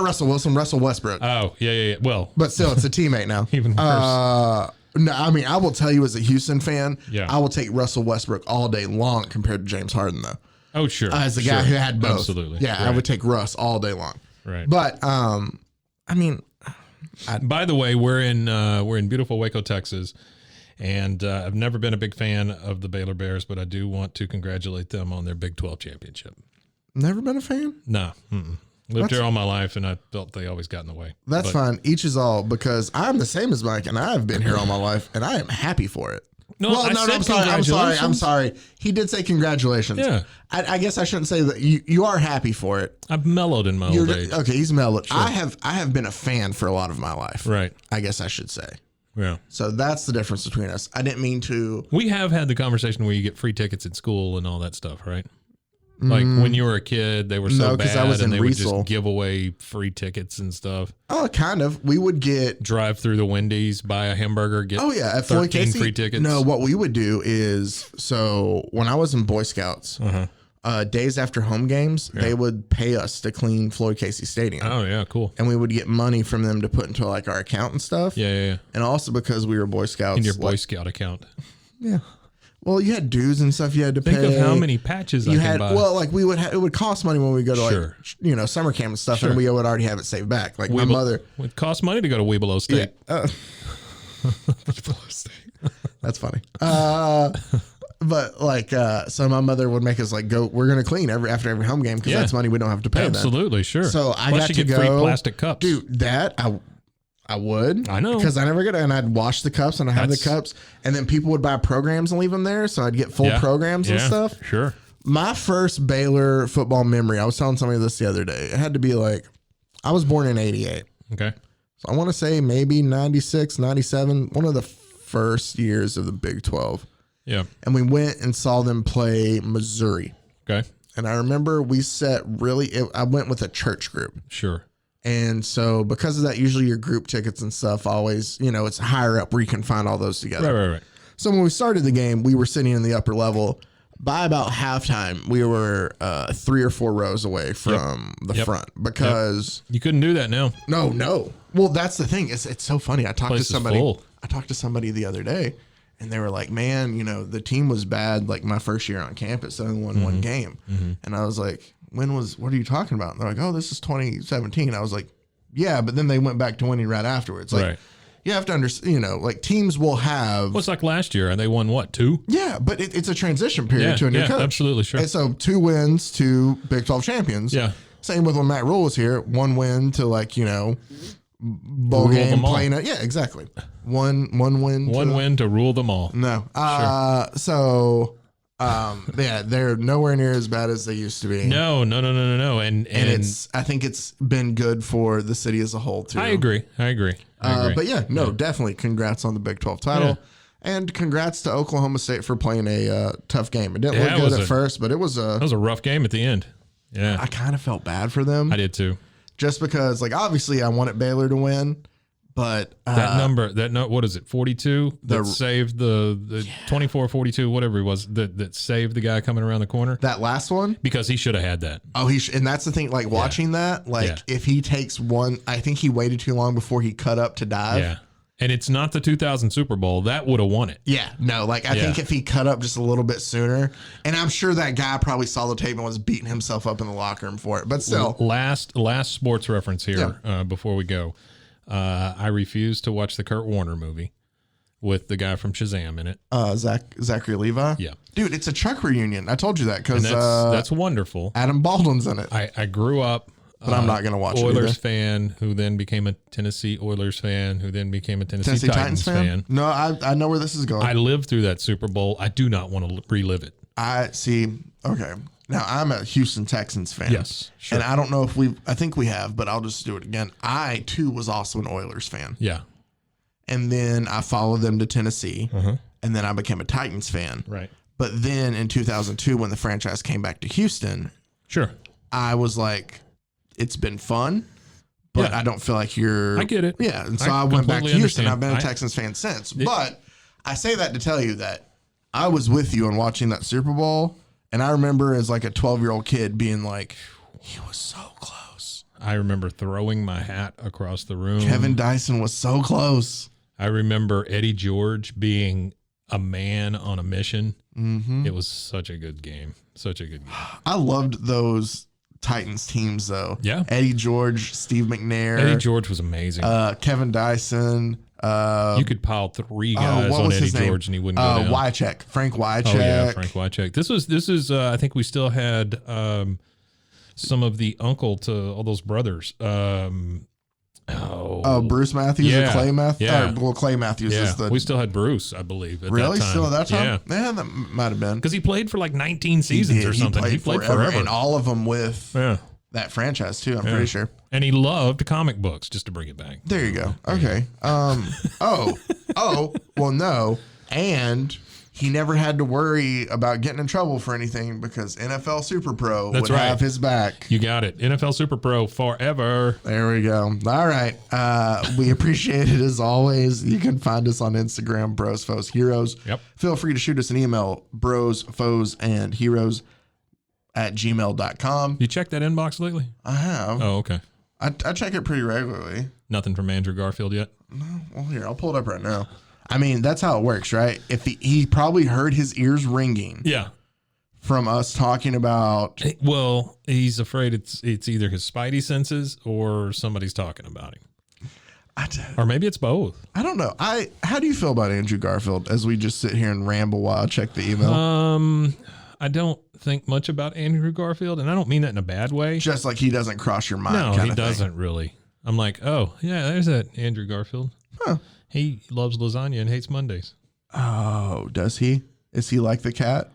Speaker 2: Russell Wilson, Russell Westbrook.
Speaker 3: Oh, yeah. Well,
Speaker 2: but still, it's a teammate now.
Speaker 3: Even worse.
Speaker 2: No, I mean, I will tell you as a Houston fan, I will take Russell Westbrook all day long compared to James Harden, though.
Speaker 3: Oh, sure.
Speaker 2: As a guy who had both.
Speaker 3: Absolutely.
Speaker 2: Yeah, right. I would take Russ all day long.
Speaker 3: Right.
Speaker 2: But, I mean.
Speaker 3: By the way, we're in beautiful Waco, Texas, and I've never been a big fan of the Baylor Bears, but I do want to congratulate them on their Big 12 championship.
Speaker 2: Never been a fan?
Speaker 3: No. Lived here all my life, and I felt they always got in the way.
Speaker 2: That's fine. Each is all, because I'm the same as Mike, and I've been here all my life, and I am happy for it. I'm sorry. He did say congratulations.
Speaker 3: Yeah.
Speaker 2: I guess I shouldn't say that. You are happy for it.
Speaker 3: I've mellowed in my old age.
Speaker 2: Okay, he's mellowed. Sure. I have been a fan for a lot of my life.
Speaker 3: Right.
Speaker 2: I guess I should say.
Speaker 3: Yeah.
Speaker 2: So that's the difference between us. I didn't mean to.
Speaker 3: We have had the conversation where you get free tickets at school and all that stuff, right? Like when you were a kid, they were so bad, and they would just give away free tickets and stuff.
Speaker 2: Oh, kind of. We would drive
Speaker 3: through the Wendy's, buy a hamburger, get
Speaker 2: at
Speaker 3: 13 free tickets.
Speaker 2: No, what we would do is, so when I was in Boy Scouts, days after home games, they would pay us to clean Floyd Casey Stadium.
Speaker 3: Oh yeah, cool.
Speaker 2: And we would get money from them to put into our account and stuff.
Speaker 3: Yeah.
Speaker 2: And also because we were Boy Scouts.
Speaker 3: In your Boy Scout account.
Speaker 2: Yeah. Well, you had dues and stuff you had to pay.
Speaker 3: Think of how many patches you had. Buy.
Speaker 2: Well, we would it would cost money when we go to summer camp and stuff, and we would already have it saved back. Like my mother,
Speaker 3: it cost money to go to Webelow State.
Speaker 2: Yeah. Webelow State. That's funny. But so my mother would make us go. We're gonna clean after every home game because that's money we don't have to pay.
Speaker 3: Absolutely, sure.
Speaker 2: So I got to go.
Speaker 3: Free plastic cups,
Speaker 2: dude. That I would.
Speaker 3: I know.
Speaker 2: Because I never get it. And I'd wash the cups and I'd have the cups. And then people would buy programs and leave them there. So I'd get full programs and stuff.
Speaker 3: Sure.
Speaker 2: My first Baylor football memory, I was telling somebody this the other day. It had to be like, I was born in 88.
Speaker 3: Okay.
Speaker 2: So I want to say maybe 96, 97, one of the first years of the Big 12.
Speaker 3: Yeah.
Speaker 2: And we went and saw them play Missouri.
Speaker 3: Okay.
Speaker 2: And I remember we I went with a church group.
Speaker 3: Sure.
Speaker 2: And so because of that, usually your group tickets and stuff always, it's higher up where you can find all those together.
Speaker 3: Right.
Speaker 2: So when we started the game, we were sitting in the upper level. By about halftime, we were 3 or 4 rows away from the front because
Speaker 3: you couldn't do that now.
Speaker 2: No. Well, that's the thing. It's so funny. I talked to somebody the other day, and they were like, "Man, the team was bad. Like my first year on campus, I only won one game." And I was like, what are you talking about? And they're like, "Oh, this is 2017." I was like, "Yeah," but then they went back to winning right afterwards. Like, you have to understand, like teams will have.
Speaker 3: Well, it's like last year, and they won what, 2?
Speaker 2: Yeah, but it's a transition period to a new coach.
Speaker 3: Absolutely, sure.
Speaker 2: And so 2 wins to Big 12 champions.
Speaker 3: Yeah.
Speaker 2: Same with when Matt Rule was here. 1 win to bowl game playing it. Yeah, exactly. One win
Speaker 3: to rule them all.
Speaker 2: No. So. They're nowhere near as bad as they used to be.
Speaker 3: No. And
Speaker 2: I think it's been good for the city as a whole too.
Speaker 3: I agree.
Speaker 2: But definitely congrats on the Big 12 title, and congrats to Oklahoma State for playing a tough game. It didn't look good at first, but it was a
Speaker 3: rough game at the end. Yeah,
Speaker 2: I kind of felt bad for them.
Speaker 3: I did too,
Speaker 2: just because obviously I wanted Baylor to win. But
Speaker 3: what is it? 42 that saved the 24-42, whatever it was that saved the guy coming around the corner.
Speaker 2: That last one,
Speaker 3: because he should have had that.
Speaker 2: Oh, and that's the thing. Watching that, if he takes one, I think he waited too long before he cut up to dive.
Speaker 3: Yeah, and it's not the 2000 Super Bowl that would have won it.
Speaker 2: Yeah, no, I think if he cut up just a little bit sooner, and I'm sure that guy probably saw the tape and was beating himself up in the locker room for it. But still,
Speaker 3: last sports reference here before we go. I refuse to watch the Kurt Warner movie with the guy from Shazam in it.
Speaker 2: Zachary Levi?
Speaker 3: Yeah.
Speaker 2: Dude, it's a Chuck reunion. I told you that because
Speaker 3: that's wonderful.
Speaker 2: Adam Baldwin's in it.
Speaker 3: I grew up.
Speaker 2: But I'm not going to watch it.
Speaker 3: Oilers fan who then became a Tennessee Oilers fan who then became a Tennessee Titans fan.
Speaker 2: No, I know where this is going.
Speaker 3: I lived through that Super Bowl. I do not want to relive it.
Speaker 2: I see. Okay. Now, I'm a Houston Texans fan.
Speaker 3: Yes, sure.
Speaker 2: And I don't know if I think we have, but I'll just do it again. I, too, was also an Oilers fan.
Speaker 3: Yeah.
Speaker 2: And then I followed them to Tennessee, and then I became a Titans fan.
Speaker 3: Right.
Speaker 2: But then in 2002, when the franchise came back to Houston,
Speaker 3: sure,
Speaker 2: I was like, it's been fun, but I don't feel like
Speaker 3: I get it.
Speaker 2: Yeah. And so I went back to Houston.
Speaker 3: Understand.
Speaker 2: I've been a Texans fan since. But I say that to tell you that I was with you on watching that Super Bowl. And I remember as a 12-year-old kid being like, he was so close.
Speaker 3: I remember throwing my hat across the room.
Speaker 2: Kevin Dyson was so close.
Speaker 3: I remember Eddie George being a man on a mission. Mm-hmm. It was such a good game. Such a good game.
Speaker 2: I loved those Titans teams, though.
Speaker 3: Yeah.
Speaker 2: Eddie George, Steve McNair.
Speaker 3: Eddie George was amazing.
Speaker 2: Kevin Dyson.
Speaker 3: You could pile 3 guys on Eddie George and he wouldn't go down.
Speaker 2: Wycheck. Frank Wycheck.
Speaker 3: Oh, yeah, Frank Wycheck. This is I think we still had some of the uncle to all those brothers.
Speaker 2: Bruce Matthews or Clay Matthews?
Speaker 3: Yeah.
Speaker 2: Clay Matthews is the...
Speaker 3: We still had Bruce, I believe, at
Speaker 2: really?
Speaker 3: that time.
Speaker 2: Still at that time?
Speaker 3: Yeah.
Speaker 2: That might have been.
Speaker 3: Because he played for 19 seasons or something. He played forever.
Speaker 2: And all of them with that franchise, too, I'm pretty sure.
Speaker 3: And he loved comic books, just to bring it back.
Speaker 2: There you go. Okay. Well, no. And he never had to worry about getting in trouble for anything because NFL Super Pro would have his back.
Speaker 3: You got it. NFL Super Pro forever.
Speaker 2: There we go. All right. We appreciate it as always. You can find us on Instagram, Bros, Foes, Heroes.
Speaker 3: Yep.
Speaker 2: Feel free to shoot us an email, bros, foes, and heroes @gmail.com.
Speaker 3: You checked that inbox lately?
Speaker 2: I have.
Speaker 3: Oh, okay.
Speaker 2: I check it pretty regularly.
Speaker 3: Nothing from Andrew Garfield yet?
Speaker 2: No. Well, here, I'll pull it up right now. I mean, that's how it works, right? If he probably heard his ears ringing.
Speaker 3: Yeah.
Speaker 2: From us talking about.
Speaker 3: Well, he's afraid it's either his spidey senses or somebody's talking about him. Or maybe it's both.
Speaker 2: I don't know. How do you feel about Andrew Garfield as we just sit here and ramble while I check the email?
Speaker 3: I don't think much about Andrew Garfield, and I don't mean that in a bad way.
Speaker 2: Just like he doesn't cross your mind.
Speaker 3: No, he doesn't really. I'm like, oh, yeah, there's that Andrew Garfield.
Speaker 2: Huh.
Speaker 3: He loves lasagna and hates Mondays.
Speaker 2: Oh, does he? Is he like the cat?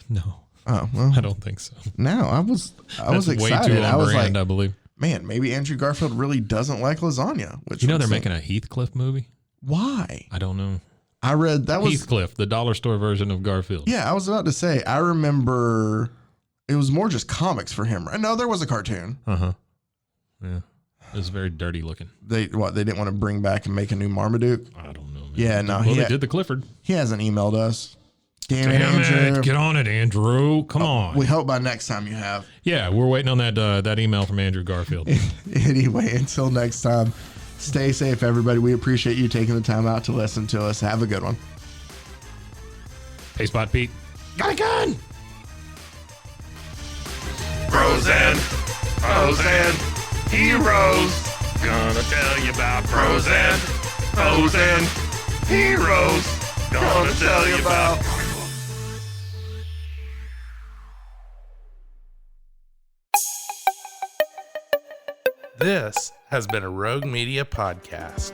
Speaker 3: No.
Speaker 2: Oh, well.
Speaker 3: I don't think so.
Speaker 2: No, I was excited.
Speaker 3: Way too
Speaker 2: I
Speaker 3: on
Speaker 2: was
Speaker 3: brand,
Speaker 2: like,
Speaker 3: I believe.
Speaker 2: man, maybe Andrew Garfield really doesn't like lasagna. Which
Speaker 3: They're making a Heathcliff movie.
Speaker 2: Why?
Speaker 3: I don't know.
Speaker 2: I read that was
Speaker 3: Heathcliff, the dollar store version of Garfield.
Speaker 2: Yeah, I was about to say. I remember it was more just comics for him. Right? No, there was a cartoon.
Speaker 3: Yeah, it was very dirty looking.
Speaker 2: They didn't want to bring back and make a new Marmaduke.
Speaker 3: I don't know. Man.
Speaker 2: Yeah, no.
Speaker 3: Well, they did the Clifford.
Speaker 2: He hasn't emailed us. Damn it, Andrew.
Speaker 3: Get on it, Andrew. Come on.
Speaker 2: We hope by next time you have.
Speaker 3: Yeah, we're waiting on that email from Andrew Garfield.
Speaker 2: Anyway, until next time, stay safe, everybody. We appreciate you taking the time out to listen to us. Have a good one.
Speaker 3: Hey, Spot Pete. Got a gun!
Speaker 1: Bros and heroes. Gonna tell you about bros and heroes. Gonna tell you about.
Speaker 4: This has been a Rogue Media podcast.